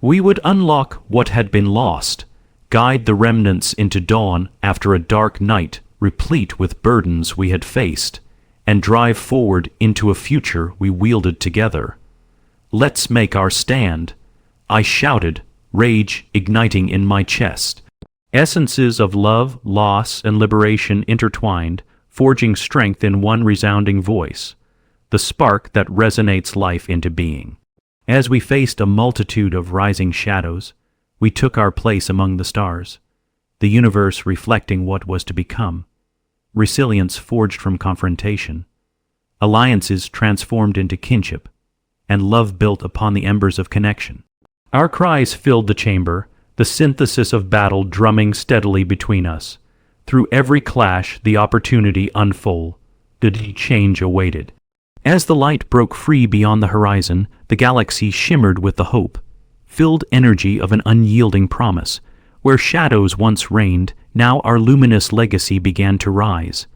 We would unlock what had been lost, guide the remnants into dawn after a dark night replete with burdens we had faced, and drive forward into a future we wielded together. "Let's make our stand," I shouted, rage igniting in my chest. Essences of love, loss, and liberation intertwined, forging strength in one resounding voice, the spark that resonates life into being. As we faced a multitude of rising shadows, we took our place among the stars, the universe reflecting what was to become. Resilience forged from confrontation, alliances transformed into kinship, and love built upon the embers of connection. Our cries filled the chamber, the synthesis of battle drumming steadily between us. Through every clash, the opportunity unfolded, the change awaited. As the light broke free beyond the horizon, the galaxy shimmered with the hope, filled energy of an unyielding promise. Where shadows once reigned, now our luminous legacy began to rise,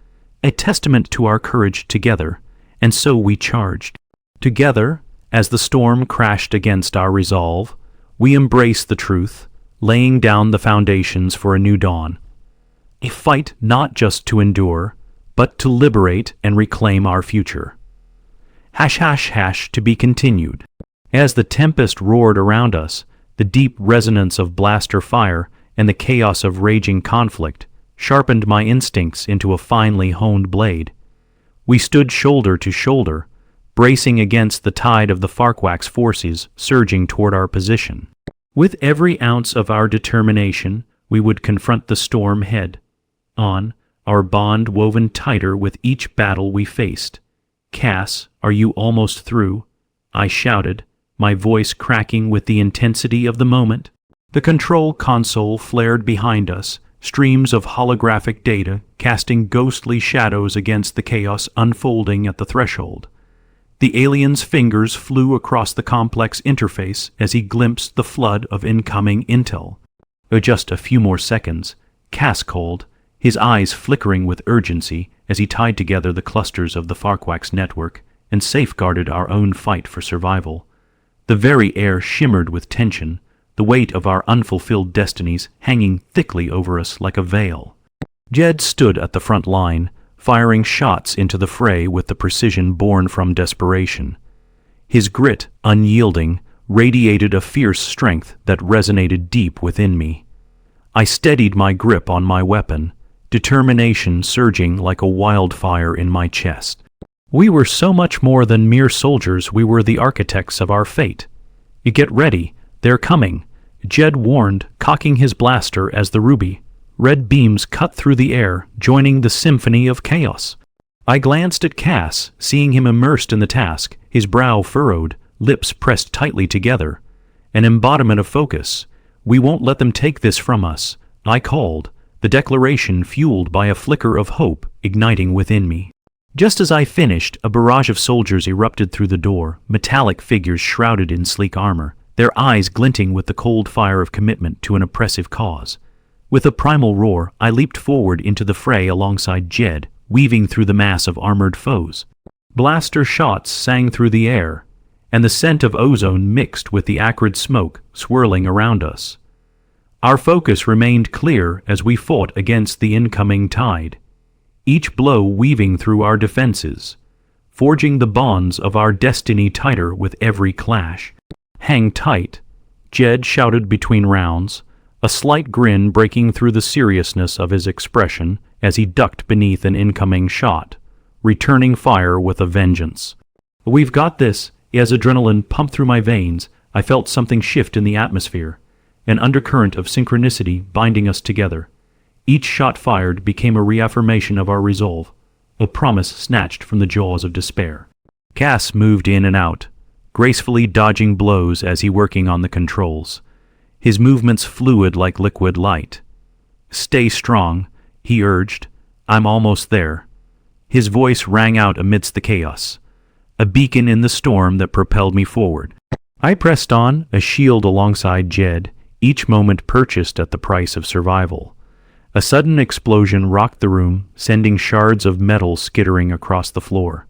a testament to our courage together, and so we charged. Together, as the storm crashed against our resolve, we embraced the truth, laying down the foundations for a new dawn. A fight not just to endure, but to liberate and reclaim our future. Hash hash hash to be continued. As the tempest roared around us, the deep resonance of blaster fire and the chaos of raging conflict sharpened my instincts into a finely honed blade. We stood shoulder to shoulder, bracing against the tide of the Farquax forces surging toward our position. With every ounce of our determination, we would confront the storm head on, our bond woven tighter with each battle we faced. "Cass, are you almost through?" I shouted, my voice cracking with the intensity of the moment. The control console flared behind us, streams of holographic data casting ghostly shadows against the chaos unfolding at the threshold. The alien's fingers flew across the complex interface as he glimpsed the flood of incoming intel. Just a few more seconds, Cass called, his eyes flickering with urgency as he tied together the clusters of the Farquax network and safeguarded our own fight for survival. The very air shimmered with tension, the weight of our unfulfilled destinies hanging thickly over us like a veil. Jed stood at the front line, firing shots into the fray with the precision born from desperation. His grit, unyielding, radiated a fierce strength that resonated deep within me. I steadied my grip on my weapon, determination surging like a wildfire in my chest. We were so much more than mere soldiers, we were the architects of our fate. "You get ready, they're coming," Jed warned, cocking his blaster as the ruby red beams cut through the air, joining the symphony of chaos. I glanced at Cass, seeing him immersed in the task, his brow furrowed, lips pressed tightly together. An embodiment of focus. "We won't let them take this from us," I called, the declaration fueled by a flicker of hope igniting within me. Just as I finished, a barrage of soldiers erupted through the door, metallic figures shrouded in sleek armor, their eyes glinting with the cold fire of commitment to an oppressive cause. With a primal roar, I leaped forward into the fray alongside Jed, weaving through the mass of armored foes. Blaster shots sang through the air, and the scent of ozone mixed with the acrid smoke swirling around us. Our focus remained clear as we fought against the incoming tide, each blow weaving through our defenses, forging the bonds of our destiny tighter with every clash. "Hang tight," Jed shouted between rounds, a slight grin breaking through the seriousness of his expression as he ducked beneath an incoming shot, returning fire with a vengeance. "We've got this." As adrenaline pumped through my veins, I felt something shift in the atmosphere, an undercurrent of synchronicity binding us together. Each shot fired became a reaffirmation of our resolve, a promise snatched from the jaws of despair. Cass moved in and out, gracefully dodging blows as he working on the controls, his movements fluid like liquid light. "Stay strong," he urged. "I'm almost there." His voice rang out amidst the chaos, a beacon in the storm that propelled me forward. I pressed on, a shield alongside Jed, each moment purchased at the price of survival. A sudden explosion rocked the room, sending shards of metal skittering across the floor.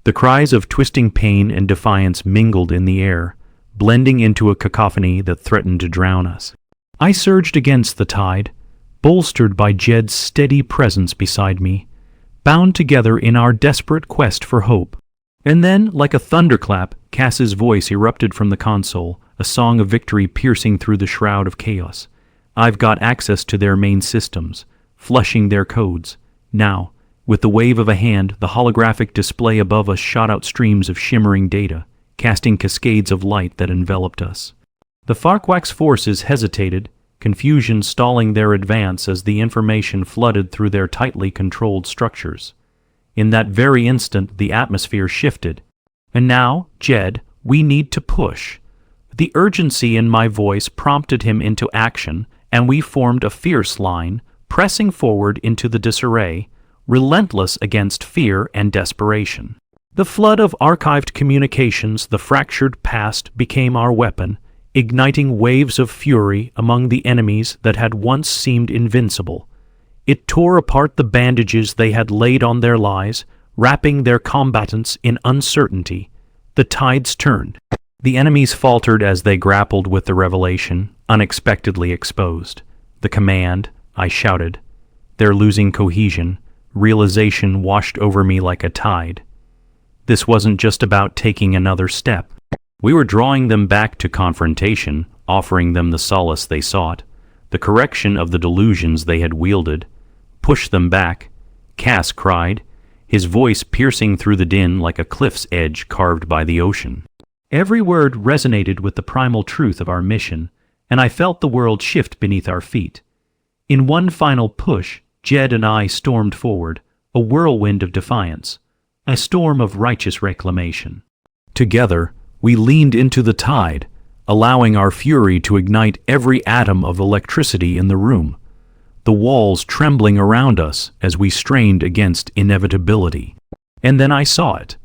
The cries of twisting pain and defiance mingled in the air, blending into a cacophony that threatened to drown us. I surged against the tide, bolstered by Jed's steady presence beside me, bound together in our desperate quest for hope. And then, like a thunderclap, Cass's voice erupted from the console, a song of victory piercing through the shroud of chaos. "I've got access to their main systems, flushing their codes. Now," with the wave of a hand, the holographic display above us shot out streams of shimmering data, casting cascades of light that enveloped us. The Farquax forces hesitated, confusion stalling their advance as the information flooded through their tightly controlled structures. In that very instant, the atmosphere shifted. "And now, Jed, we need to push." The urgency in my voice prompted him into action, and we formed a fierce line, pressing forward into the disarray, relentless against fear and desperation. The flood of archived communications, the fractured past, became our weapon, igniting waves of fury among the enemies that had once seemed invincible. It tore apart the bandages they had laid on their lives, wrapping their combatants in uncertainty. The tides turned. The enemies faltered as they grappled with the revelation, unexpectedly exposed. "The command," I shouted. They're losing cohesion. Realization washed over me like a tide. This wasn't just about taking another step. We were drawing them back to confrontation, offering them the solace they sought, the correction of the delusions they had wielded. Push them back, Cass cried, his voice piercing through the din like a cliff's edge carved by the ocean. Every word resonated with the primal truth of our mission, and I felt the world shift beneath our feet. In one final push, Jed and I stormed forward, a whirlwind of defiance, a storm of righteous reclamation. Together, we leaned into the tide, allowing our fury to ignite every atom of electricity in the room, the walls trembling around us as we strained against inevitability. And then I saw it,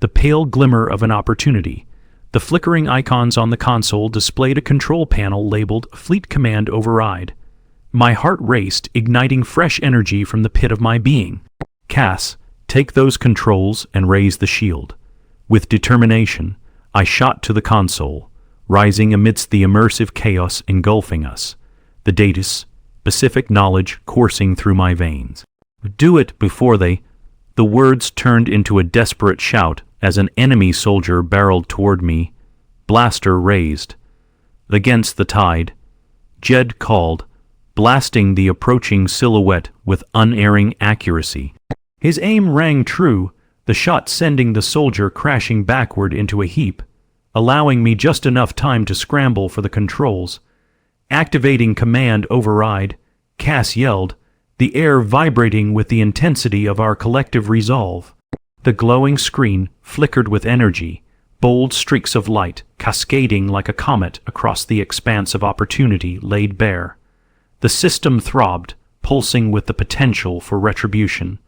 the pale glimmer of an opportunity. The flickering icons on the console displayed a control panel labeled Fleet Command Override. My heart raced, igniting fresh energy from the pit of my being. Cass, take those controls and raise the shield. With determination, I shot to the console, rising amidst the immersive chaos engulfing us, the data's specific knowledge coursing through my veins. Do it before they... The words turned into a desperate shout as an enemy soldier barreled toward me, blaster raised. Against the tide, Jed called, blasting the approaching silhouette with unerring accuracy. His aim rang true, the shot sending the soldier crashing backward into a heap, allowing me just enough time to scramble for the controls. Activating Command Override, Cass yelled, the air vibrating with the intensity of our collective resolve. The glowing screen flickered with energy, bold streaks of light cascading like a comet across the expanse of opportunity laid bare. The system throbbed, pulsing with the potential for retribution.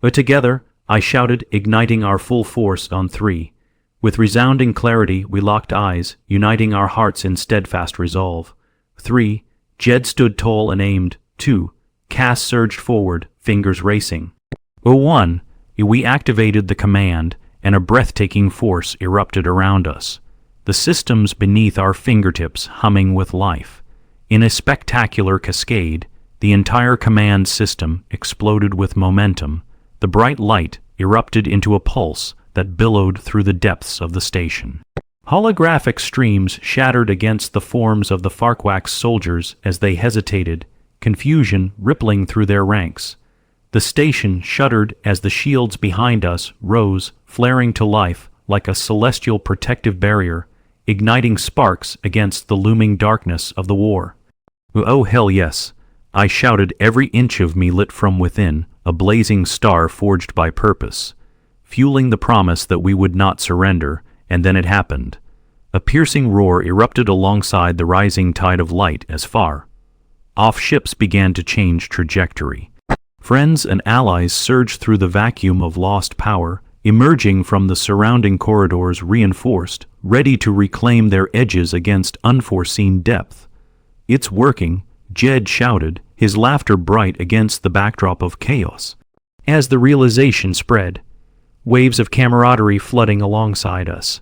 But together, I shouted, igniting our full force on 3. With resounding clarity, we locked eyes, uniting our hearts in steadfast resolve. 3. Jed stood tall and aimed. 2. Cass surged forward, fingers racing. 1. We activated the command, and a breathtaking force erupted around us, the systems beneath our fingertips humming with life. In a spectacular cascade, the entire command system exploded with momentum. The bright light erupted into a pulse that billowed through the depths of the station. Holographic streams shattered against the forms of the Farquax soldiers as they hesitated, confusion rippling through their ranks. The station shuddered as the shields behind us rose, flaring to life like a celestial protective barrier, igniting sparks against the looming darkness of the war. Oh hell yes, I shouted, every inch of me lit from within, a blazing star forged by purpose, fueling the promise that we would not surrender. And then it happened. A piercing roar erupted alongside the rising tide of light as far off ships began to change trajectory. Friends and allies surged through the vacuum of lost power, emerging from the surrounding corridors reinforced, ready to reclaim their edges against unforeseen depth. It's working, Jed shouted, his laughter bright against the backdrop of chaos. As the realization spread, waves of camaraderie flooding alongside us,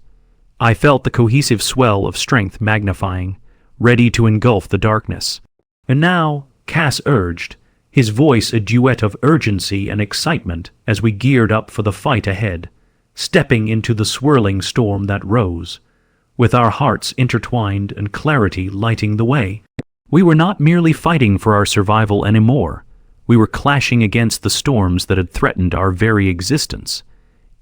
I felt the cohesive swell of strength magnifying, ready to engulf the darkness. And now, Cass urged, his voice a duet of urgency and excitement as we geared up for the fight ahead, stepping into the swirling storm that rose, with our hearts intertwined and clarity lighting the way. We were not merely fighting for our survival anymore. We were clashing against the storms that had threatened our very existence.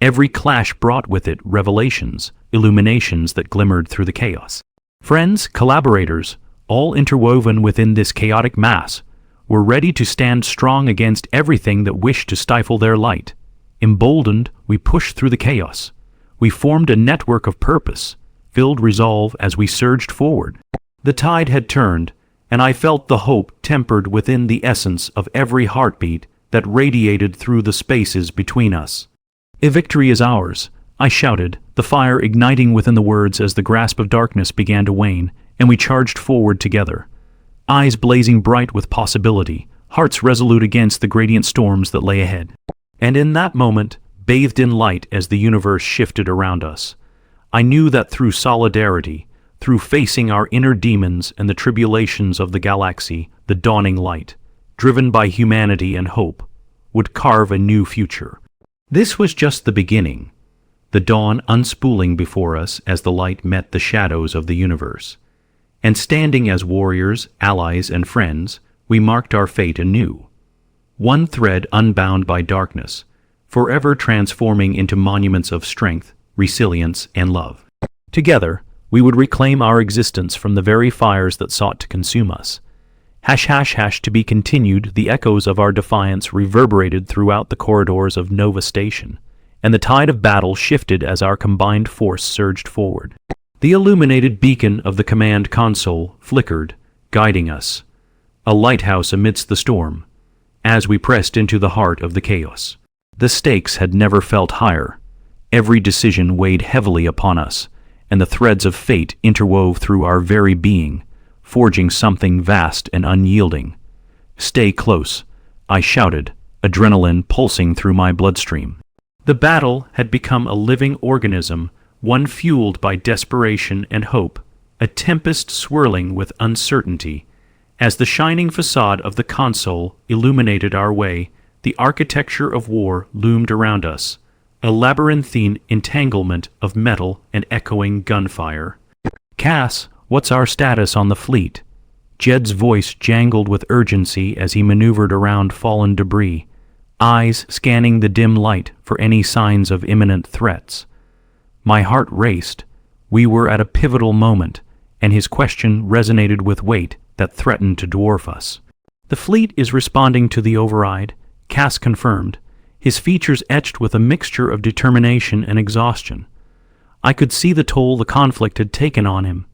Every clash brought with it revelations, illuminations that glimmered through the chaos. Friends, collaborators, all interwoven within this chaotic mass, were ready to stand strong against everything that wished to stifle their light. Emboldened, we pushed through the chaos. We formed a network of purpose, filled resolve as we surged forward. The tide had turned, and I felt the hope tempered within the essence of every heartbeat that radiated through the spaces between us. "A victory is ours," I shouted, the fire igniting within the words as the grasp of darkness began to wane, and we charged forward together. Eyes blazing bright with possibility, hearts resolute against the gradient storms that lay ahead. And in that moment, bathed in light as the universe shifted around us, I knew that through solidarity, through facing our inner demons and the tribulations of the galaxy, the dawning light, driven by humanity and hope, would carve a new future. This was just the beginning, the dawn unspooling before us as the light met the shadows of the universe. And standing as warriors, allies, and friends, we marked our fate anew. One thread unbound by darkness, forever transforming into monuments of strength, resilience, and love. Together, we would reclaim our existence from the very fires that sought to consume us. To be continued, the echoes of our defiance reverberated throughout the corridors of Nova Station, and the tide of battle shifted as our combined force surged forward. The illuminated beacon of the command console flickered, guiding us, a lighthouse amidst the storm, as we pressed into the heart of the chaos. The stakes had never felt higher. Every decision weighed heavily upon us, and the threads of fate interwove through our very being, forging something vast and unyielding. "Stay close," I shouted, adrenaline pulsing through my bloodstream. The battle had become a living organism, one fueled by desperation and hope, a tempest swirling with uncertainty. As the shining facade of the console illuminated our way, the architecture of war loomed around us, a labyrinthine entanglement of metal and echoing gunfire. "Cass, what's our status on the fleet?" Jed's voice jangled with urgency as he maneuvered around fallen debris, eyes scanning the dim light for any signs of imminent threats. My heart raced. We were at a pivotal moment, and his question resonated with weight that threatened to dwarf us. "The fleet is responding to the override," Cass confirmed, his features etched with a mixture of determination and exhaustion. I could see the toll the conflict had taken on him,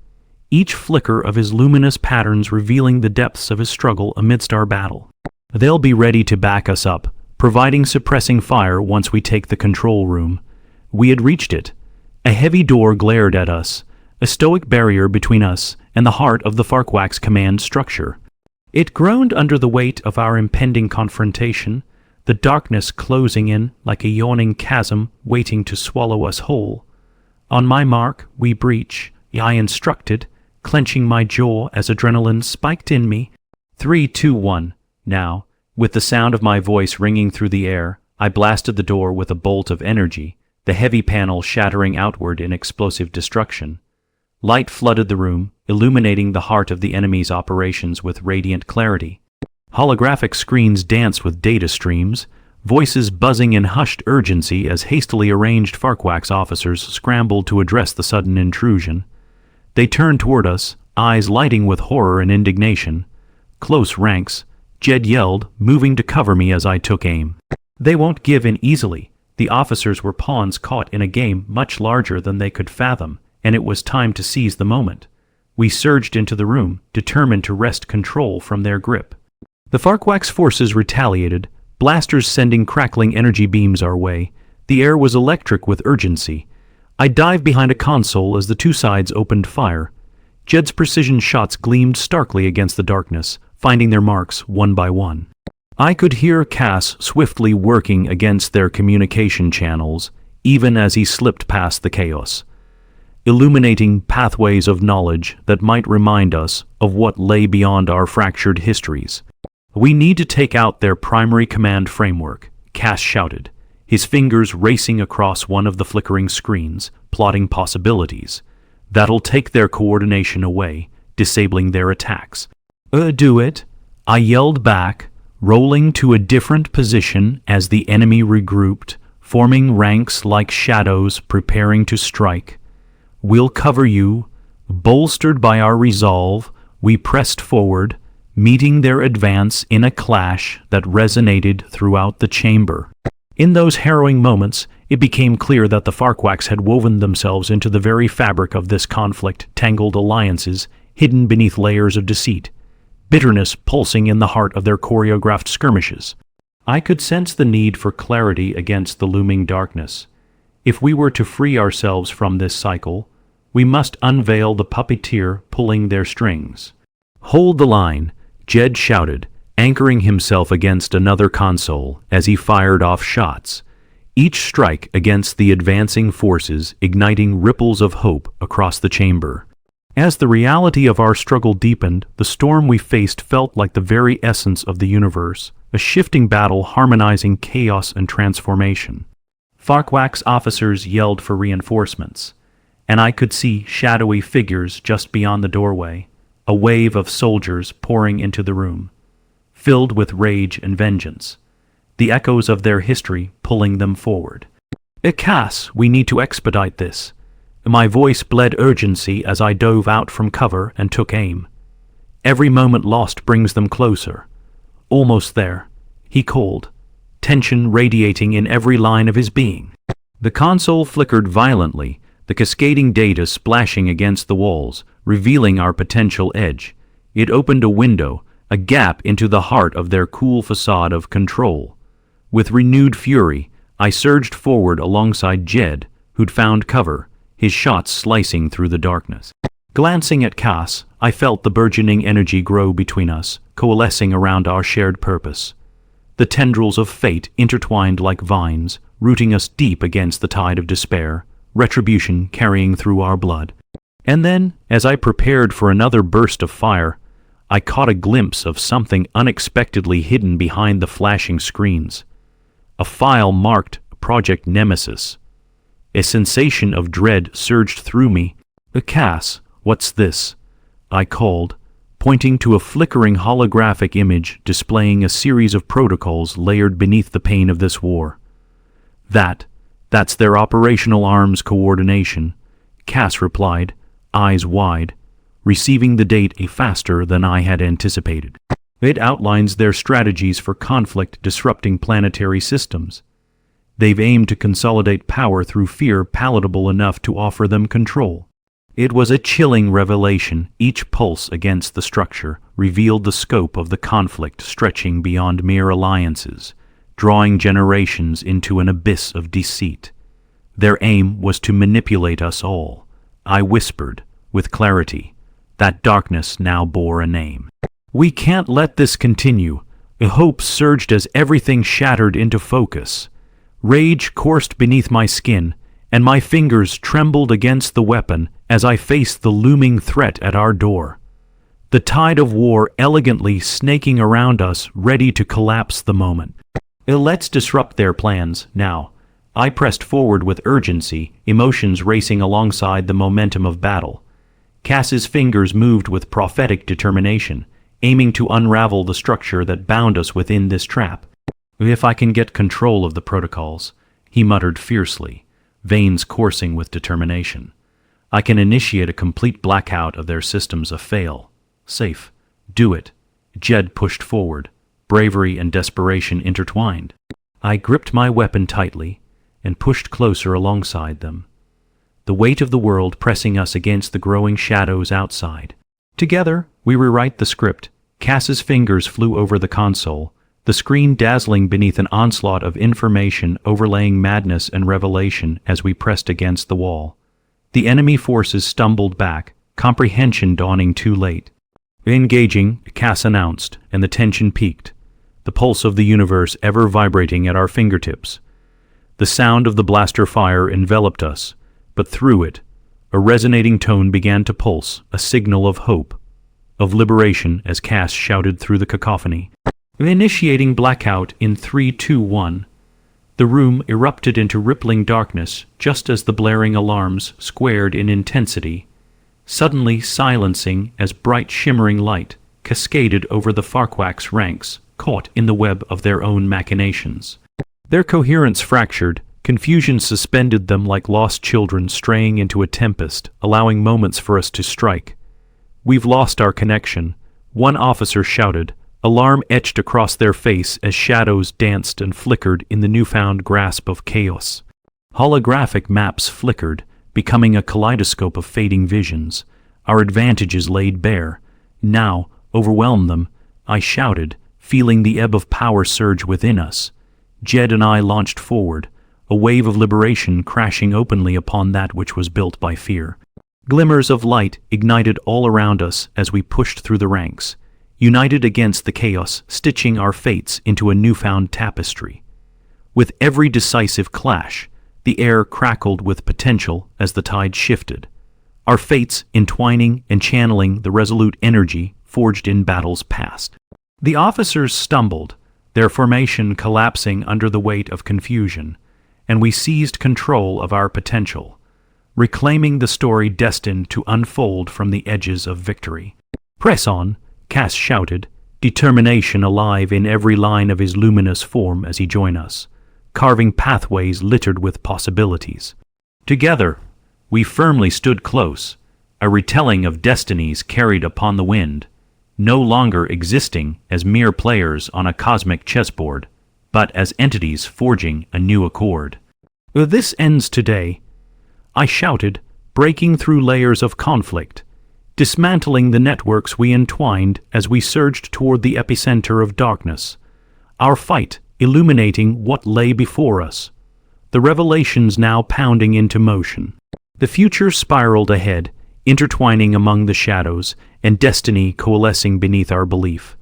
each flicker of his luminous patterns revealing the depths of his struggle amidst our battle. "They'll be ready to back us up, providing suppressing fire once we take the control room." We had reached it. A heavy door glared at us, a stoic barrier between us and the heart of the Farquax command structure. It groaned under the weight of our impending confrontation, the darkness closing in like a yawning chasm waiting to swallow us whole. "On my mark, we breach," I instructed, clenching my jaw as adrenaline spiked in me. 3, 2, 1, now. With the sound of my voice ringing through the air, I blasted the door with a bolt of energy, the heavy panel shattering outward in explosive destruction. Light flooded the room, illuminating the heart of the enemy's operations with radiant clarity. Holographic screens danced with data streams, voices buzzing in hushed urgency as hastily arranged Farquax officers scrambled to address the sudden intrusion. They turned toward us, eyes lighting with horror and indignation. "Close ranks," Jed yelled, moving to cover me as I took aim. "They won't give in easily." The officers were pawns caught in a game much larger than they could fathom, and it was time to seize the moment. We surged into the room, determined to wrest control from their grip. The Farquax forces retaliated, blasters sending crackling energy beams our way. The air was electric with urgency. I dived behind a console as the two sides opened fire. Jed's precision shots gleamed starkly against the darkness, finding their marks one by one. I could hear Cass swiftly working against their communication channels, even as he slipped past the chaos, illuminating pathways of knowledge that might remind us of what lay beyond our fractured histories. "We need to take out their primary command framework," Cass shouted, his fingers racing across one of the flickering screens, plotting possibilities. "That'll take their coordination away, disabling their attacks." Do it," I yelled back, rolling to a different position as the enemy regrouped, forming ranks like shadows preparing to strike. "We'll cover you." Bolstered by our resolve, we pressed forward, meeting their advance in a clash that resonated throughout the chamber. In those harrowing moments, it became clear that the Farquax had woven themselves into the very fabric of this conflict, tangled alliances, hidden beneath layers of deceit, bitterness pulsing in the heart of their choreographed skirmishes. I could sense the need for clarity against the looming darkness. If we were to free ourselves from this cycle, we must unveil the puppeteer pulling their strings. "Hold the line," Jed shouted, anchoring himself against another console as he fired off shots, each strike against the advancing forces igniting ripples of hope across the chamber. As the reality of our struggle deepened, the storm we faced felt like the very essence of the universe, a shifting battle harmonizing chaos and transformation. Farquaad's officers yelled for reinforcements, and I could see shadowy figures just beyond the doorway, a wave of soldiers pouring into the room, filled with rage and vengeance, the echoes of their history pulling them forward. Cass, we need to expedite this. My voice bled urgency as I dove out from cover and took aim. Every moment lost brings them closer. Almost there, he called, tension radiating in every line of his being. The console flickered violently, the cascading data splashing against the walls, revealing our potential edge. It opened a window, a gap into the heart of their cool facade of control. With renewed fury, I surged forward alongside Jed, who'd found cover, his shots slicing through the darkness. Glancing at Cass, I felt the burgeoning energy grow between us, coalescing around our shared purpose. The tendrils of fate intertwined like vines, rooting us deep against the tide of despair, retribution carrying through our blood. And then, as I prepared for another burst of fire, I caught a glimpse of something unexpectedly hidden behind the flashing screens. A file marked Project Nemesis. A sensation of dread surged through me. Cass, what's this? I called, pointing to a flickering holographic image displaying a series of protocols layered beneath the pain of this war. That's their operational arms coordination, Cass replied, eyes wide, receiving the data faster than I had anticipated. It outlines their strategies for conflict-disrupting planetary systems. They've aimed to consolidate power through fear palatable enough to offer them control. It was a chilling revelation. Each pulse against the structure revealed the scope of the conflict stretching beyond mere alliances, drawing generations into an abyss of deceit. Their aim was to manipulate us all. I whispered, with clarity. That darkness now bore a name. We can't let this continue. A hope surged as everything shattered into focus. Rage coursed beneath my skin, and my fingers trembled against the weapon as I faced the looming threat at our door. The tide of war elegantly snaking around us, ready to collapse the moment. Let's disrupt their plans, now. I pressed forward with urgency, emotions racing alongside the momentum of battle. Cass's fingers moved with prophetic determination, aiming to unravel the structure that bound us within this trap. If I can get control of the protocols, he muttered fiercely, veins coursing with determination. I can initiate a complete blackout of their systems a fail. Safe. Do it. Jed pushed forward, bravery and desperation intertwined. I gripped my weapon tightly and pushed closer alongside them, the weight of the world pressing us against the growing shadows outside. Together, we rewrite the script. Cass's fingers flew over the console, the screen dazzling beneath an onslaught of information overlaying madness and revelation as we pressed against the wall. The enemy forces stumbled back, comprehension dawning too late. Engaging, Cass announced, and the tension peaked, the pulse of the universe ever vibrating at our fingertips. The sound of the blaster fire enveloped us, but through it, a resonating tone began to pulse, a signal of hope, of liberation as Cass shouted through the cacophony. Initiating blackout in 3, 2, 1. The room erupted into rippling darkness just as the blaring alarms squared in intensity, suddenly silencing as bright shimmering light cascaded over the Farquaad's ranks, caught in the web of their own machinations. Their coherence fractured, confusion suspended them like lost children straying into a tempest, allowing moments for us to strike. We've lost our connection, one officer shouted, alarm etched across their face as shadows danced and flickered in the newfound grasp of chaos. Holographic maps flickered, becoming a kaleidoscope of fading visions. Our advantages laid bare. Now, overwhelm them, I shouted, feeling the ebb of power surge within us. Jed and I launched forward, a wave of liberation crashing openly upon that which was built by fear. Glimmers of light ignited all around us as we pushed through the ranks, united against the chaos, stitching our fates into a newfound tapestry. With every decisive clash, the air crackled with potential as the tide shifted. our fates entwining and channeling the resolute energy forged in battles past. The officers stumbled, their formation collapsing under the weight of confusion, and we seized control of our potential, reclaiming the story destined to unfold from the edges of victory. "Press on," Cass shouted, determination alive in every line of his luminous form as he joined us, carving pathways littered with possibilities. Together, we firmly stood close, a retelling of destinies carried upon the wind, no longer existing as mere players on a cosmic chessboard, but as entities forging a new accord. "This ends today," I shouted, breaking through layers of conflict, dismantling the networks we entwined as we surged toward the epicenter of darkness, our fight illuminating what lay before us, the revelations now pounding into motion. The future spiraled ahead, intertwining among the shadows, and destiny coalescing beneath our belief.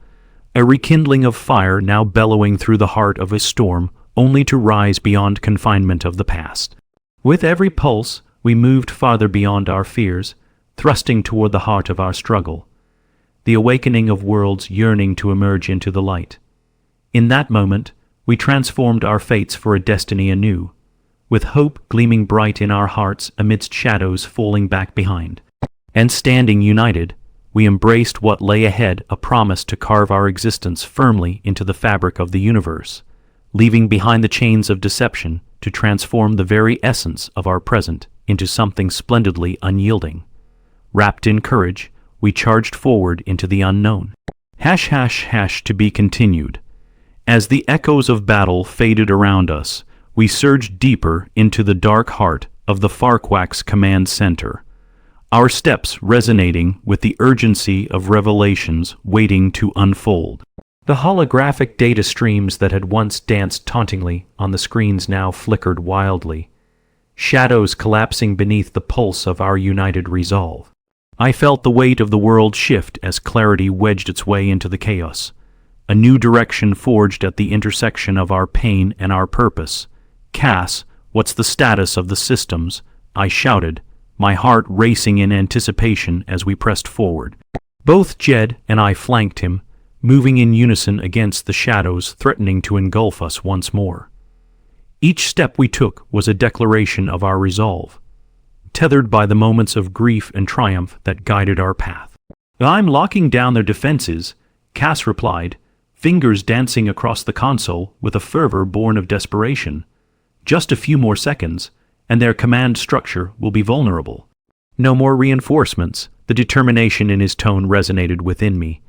A rekindling of fire now bellowing through the heart of a storm, only to rise beyond confinement of the past. With every pulse, we moved farther beyond our fears, thrusting toward the heart of our struggle, the awakening of worlds yearning to emerge into the light. In that moment, we transformed our fates for a destiny anew, with hope gleaming bright in our hearts amidst shadows falling back behind. And standing united, we embraced what lay ahead, a promise to carve our existence firmly into the fabric of the universe, leaving behind the chains of deception to transform the very essence of our present into something splendidly unyielding. Wrapped in courage, we charged forward into the unknown. To be continued. As the echoes of battle faded around us, we surged deeper into the dark heart of the Farquax command center, our steps resonating with the urgency of revelations waiting to unfold. The holographic data streams that had once danced tauntingly on the screens now flickered wildly, shadows collapsing beneath the pulse of our united resolve. I felt the weight of the world shift as clarity wedged its way into the chaos, a new direction forged at the intersection of our pain and our purpose. "Cass, what's the status of the systems?" I shouted, my heart racing in anticipation as we pressed forward. Both Jed and I flanked him, moving in unison against the shadows threatening to engulf us once more. Each step we took was a declaration of our resolve, tethered by the moments of grief and triumph that guided our path. "I'm locking down their defenses," Cass replied, fingers dancing across the console with a fervor born of desperation. "Just a few more seconds, and their command structure will be vulnerable." "No more reinforcements," the determination in his tone resonated within me,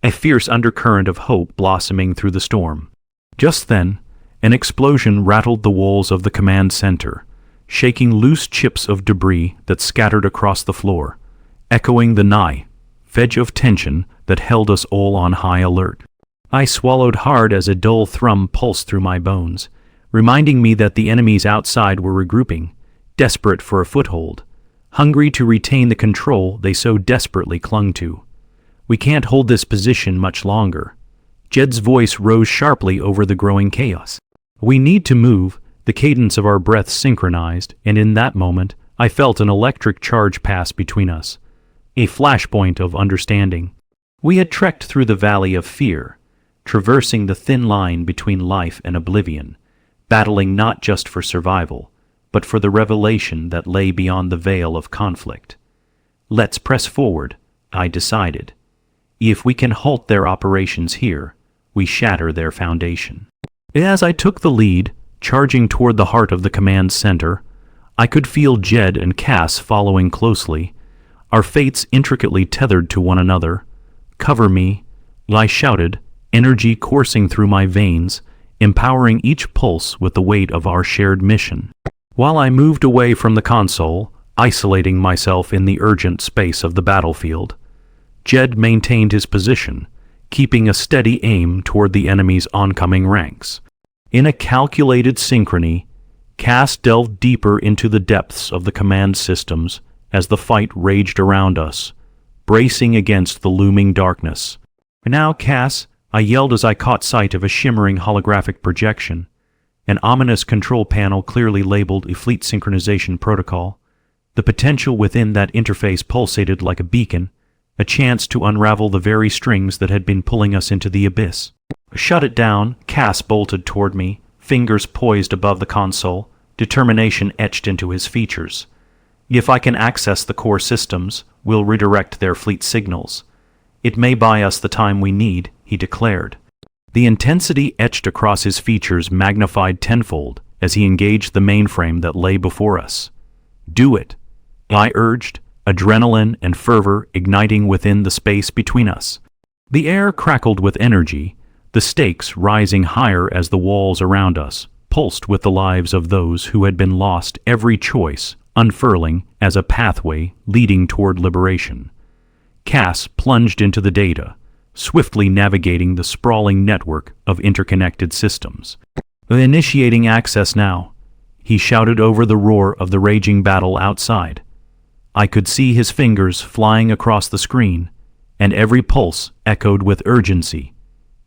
a fierce undercurrent of hope blossoming through the storm. Just then, an explosion rattled the walls of the command center, shaking loose chips of debris that scattered across the floor, echoing the edge of tension that held us all on high alert. I swallowed hard as a dull thrum pulsed through my bones, reminding me that the enemies outside were regrouping, desperate for a foothold, hungry to retain the control they so desperately clung to. "We can't hold this position much longer." Jed's voice rose sharply over the growing chaos. "We need to move." The cadence of our breaths synchronized, and in that moment, I felt an electric charge pass between us, a flashpoint of understanding. We had trekked through the valley of fear, traversing the thin line between life and oblivion, battling not just for survival, but for the revelation that lay beyond the veil of conflict. "Let's press forward," I decided. "If we can halt their operations here, we shatter their foundation." As I took the lead, charging toward the heart of the command center, I could feel Jed and Cass following closely, our fates intricately tethered to one another. "Cover me," I shouted, energy coursing through my veins, empowering each pulse with the weight of our shared mission. While I moved away from the console, isolating myself in the urgent space of the battlefield, Jed maintained his position, keeping a steady aim toward the enemy's oncoming ranks. In a calculated synchrony, Cass delved deeper into the depths of the command systems as the fight raged around us, bracing against the looming darkness. "Now, Cass," I yelled as I caught sight of a shimmering holographic projection, an ominous control panel clearly labeled a fleet synchronization protocol. The potential within that interface pulsated like a beacon, a chance to unravel the very strings that had been pulling us into the abyss. Shut it down, Cass bolted toward me, fingers poised above the console, determination etched into his features. If I can access the core systems, we'll redirect their fleet signals. It may buy us the time we need, he declared. The intensity etched across his features magnified tenfold as he engaged the mainframe that lay before us. Do it, I urged, adrenaline and fervor igniting within the space between us. The air crackled with energy, the stakes rising higher as the walls around us pulsed with the lives of those who had been lost, every choice unfurling as a pathway leading toward liberation. Cass plunged into the data, swiftly navigating the sprawling network of interconnected systems. Initiating access now, he shouted over the roar of the raging battle outside. I could see his fingers flying across the screen, and every pulse echoed with urgency,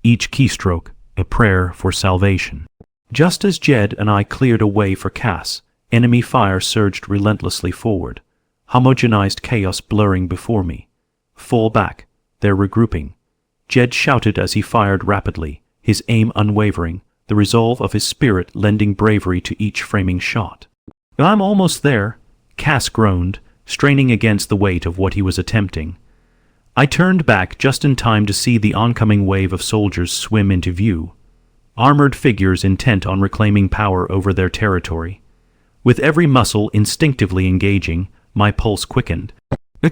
each keystroke a prayer for salvation. Just as Jed and I cleared a way for Cass, enemy fire surged relentlessly forward, homogenized chaos blurring before me. Fall back, they're regrouping. Jed shouted as he fired rapidly, his aim unwavering, the resolve of his spirit lending bravery to each framing shot. I'm almost there, Cass groaned, straining against the weight of what he was attempting. I turned back just in time to see the oncoming wave of soldiers swim into view, armored figures intent on reclaiming power over their territory. With every muscle instinctively engaging, my pulse quickened.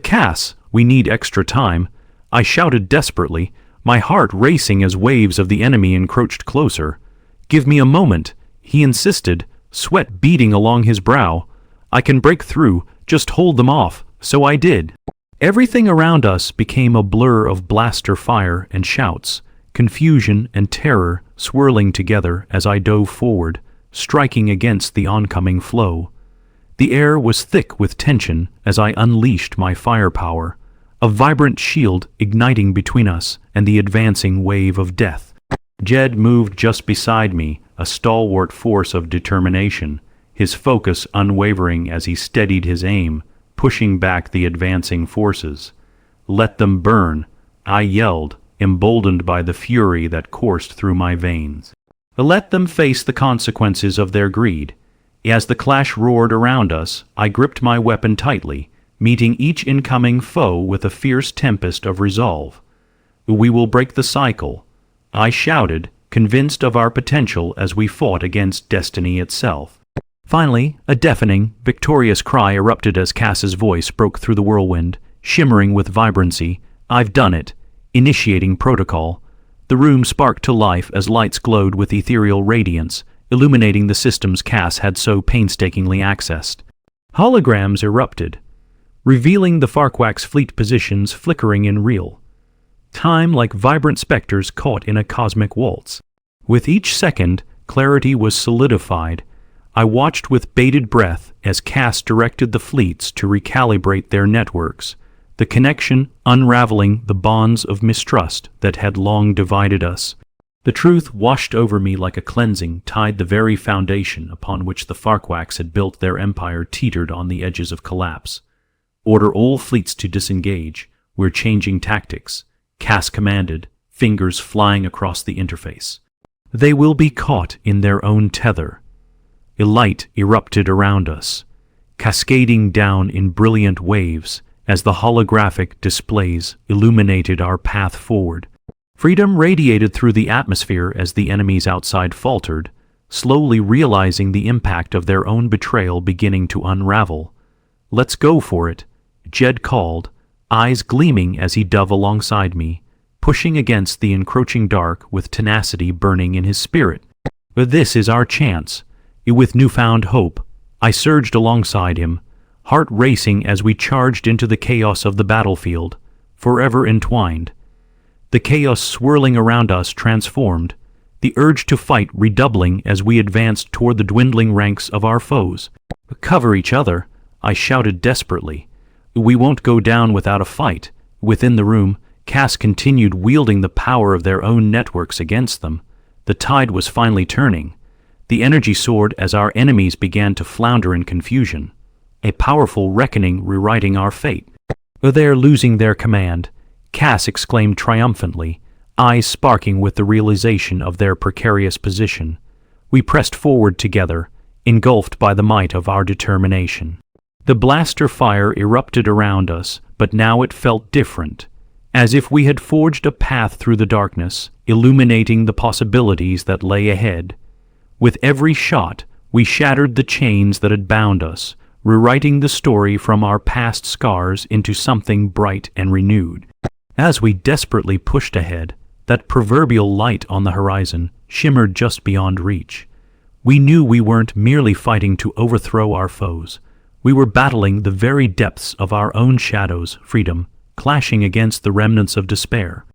Cass, we need extra time, I shouted desperately, my heart racing as waves of the enemy encroached closer. Give me a moment, he insisted, sweat beading along his brow. I can break through, just hold them off, so I did. Everything around us became a blur of blaster fire and shouts, confusion and terror swirling together as I dove forward, striking against the oncoming flow. The air was thick with tension as I unleashed my firepower, a vibrant shield igniting between us and the advancing wave of death. Jed moved just beside me, a stalwart force of determination, his focus unwavering as he steadied his aim, pushing back the advancing forces. Let them burn, I yelled, emboldened by the fury that coursed through my veins. Let them face the consequences of their greed. As the clash roared around us, I gripped my weapon tightly, meeting each incoming foe with a fierce tempest of resolve. We will break the cycle, I shouted, convinced of our potential as we fought against destiny itself. Finally, a deafening, victorious cry erupted as Cass's voice broke through the whirlwind, shimmering with vibrancy. I've done it. Initiating protocol. The room sparked to life as lights glowed with ethereal radiance, illuminating the systems Cass had so painstakingly accessed. Holograms erupted, revealing the Farquack's fleet positions flickering in real time like vibrant specters caught in a cosmic waltz. With each second, clarity was solidified. I watched with bated breath as Cass directed the fleets to recalibrate their networks, the connection unraveling the bonds of mistrust that had long divided us. The truth washed over me like a cleansing tide. The very foundation upon which the Farquacks had built their empire teetered on the edges of collapse. Order all fleets to disengage. We're changing tactics, Cass commanded, fingers flying across the interface. They will be caught in their own tether. A light erupted around us, cascading down in brilliant waves as the holographic displays illuminated our path forward. Freedom radiated through the atmosphere as the enemies outside faltered, slowly realizing the impact of their own betrayal beginning to unravel. Let's go for it, Jed called, eyes gleaming as he dove alongside me, pushing against the encroaching dark with tenacity burning in his spirit. This is our chance. With newfound hope, I surged alongside him, heart racing as we charged into the chaos of the battlefield, forever entwined. The chaos swirling around us transformed, the urge to fight redoubling as we advanced toward the dwindling ranks of our foes. Cover each other, I shouted desperately. We won't go down without a fight. Within the room, Cass continued wielding the power of their own networks against them. The tide was finally turning. The energy soared as our enemies began to flounder in confusion. a powerful reckoning rewriting our fate. "They're losing their command," Cass exclaimed triumphantly, eyes sparking with the realization of their precarious position. We pressed forward together, engulfed by the might of our determination. The blaster fire erupted around us, but now it felt different, as if we had forged a path through the darkness, illuminating the possibilities that lay ahead. With every shot, we shattered the chains that had bound us, rewriting the story from our past scars into something bright and renewed. As we desperately pushed ahead, that proverbial light on the horizon shimmered just beyond reach. We knew we weren't merely fighting to overthrow our foes. We were battling the very depths of our own shadows, freedom, clashing against the remnants of despair.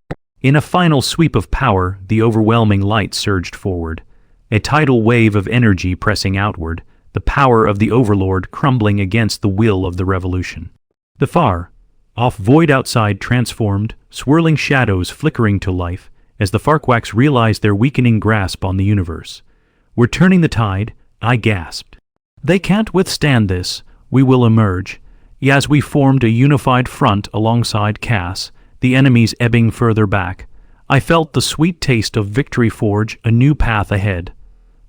In a final sweep of power, the overwhelming light surged forward, a tidal wave of energy pressing outward, the power of the Overlord crumbling against the will of the revolution. The far off void outside transformed, swirling shadows flickering to life as the Farquax realized their weakening grasp on the universe. "We're turning the tide," I gasped. "They can't withstand this. We will emerge." As we formed a unified front alongside Cass, the enemies ebbing further back, I felt the sweet taste of victory forge a new path ahead.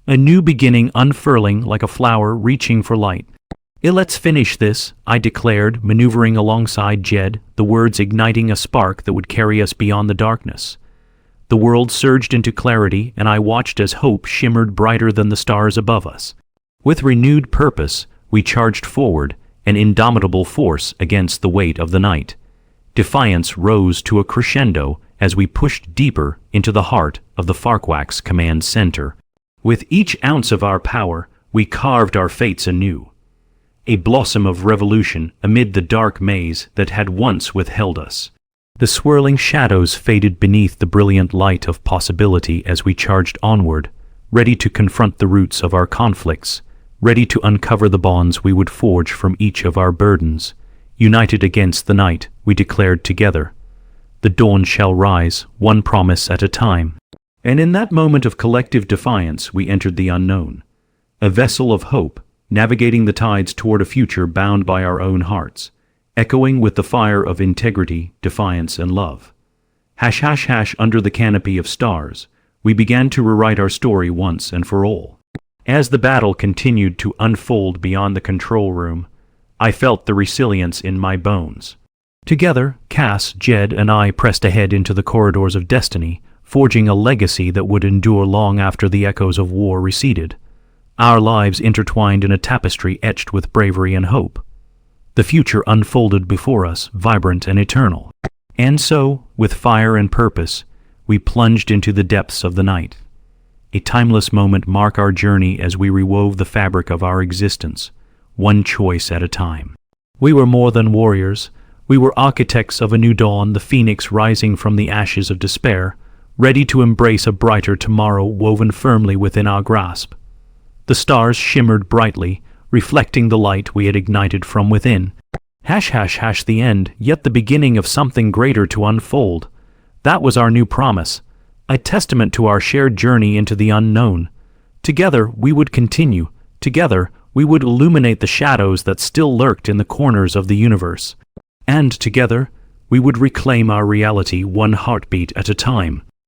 A new beginning unfurling like a flower reaching for light. "Let's finish this," I declared, maneuvering alongside Jed, the words igniting a spark that would carry us beyond the darkness. The world surged into clarity, and I watched as hope shimmered brighter than the stars above us. With renewed purpose, we charged forward, an indomitable force against the weight of the night. Defiance rose to a crescendo as we pushed deeper into the heart of the Farquax command center. With each ounce of our power, we carved our fates anew. A blossom of revolution amid the dark maze that had once withheld us. The swirling shadows faded beneath the brilliant light of possibility as we charged onward, ready to confront the roots of our conflicts, ready to uncover the bonds we would forge from each of our burdens. United against the night, we declared together, "The dawn shall rise, one promise at a time." And in that moment of collective defiance, we entered the unknown, a vessel of hope, navigating the tides toward a future bound by our own hearts, echoing with the fire of integrity, defiance, and love. Under the canopy of stars, we began to rewrite our story once and for all. As the battle continued to unfold beyond the control room, I felt the resilience in my bones. Together, Cass, Jed, and I pressed ahead into the corridors of destiny, forging a legacy that would endure long after the echoes of war receded. Our lives intertwined in a tapestry etched with bravery and hope. The future unfolded before us, vibrant and eternal. And so, with fire and purpose, we plunged into the depths of the night. A timeless moment marked our journey as we rewove the fabric of our existence, one choice at a time. We were more than warriors. We were architects of a new dawn, the phoenix rising from the ashes of despair, ready to embrace a brighter tomorrow woven firmly within our grasp. The stars shimmered brightly, reflecting the light we had ignited from within. The end, yet the beginning of something greater to unfold. That was our new promise, a testament to our shared journey into the unknown. Together we would continue. Together we would illuminate the shadows that still lurked in the corners of the universe. And together we would reclaim our reality one heartbeat at a time.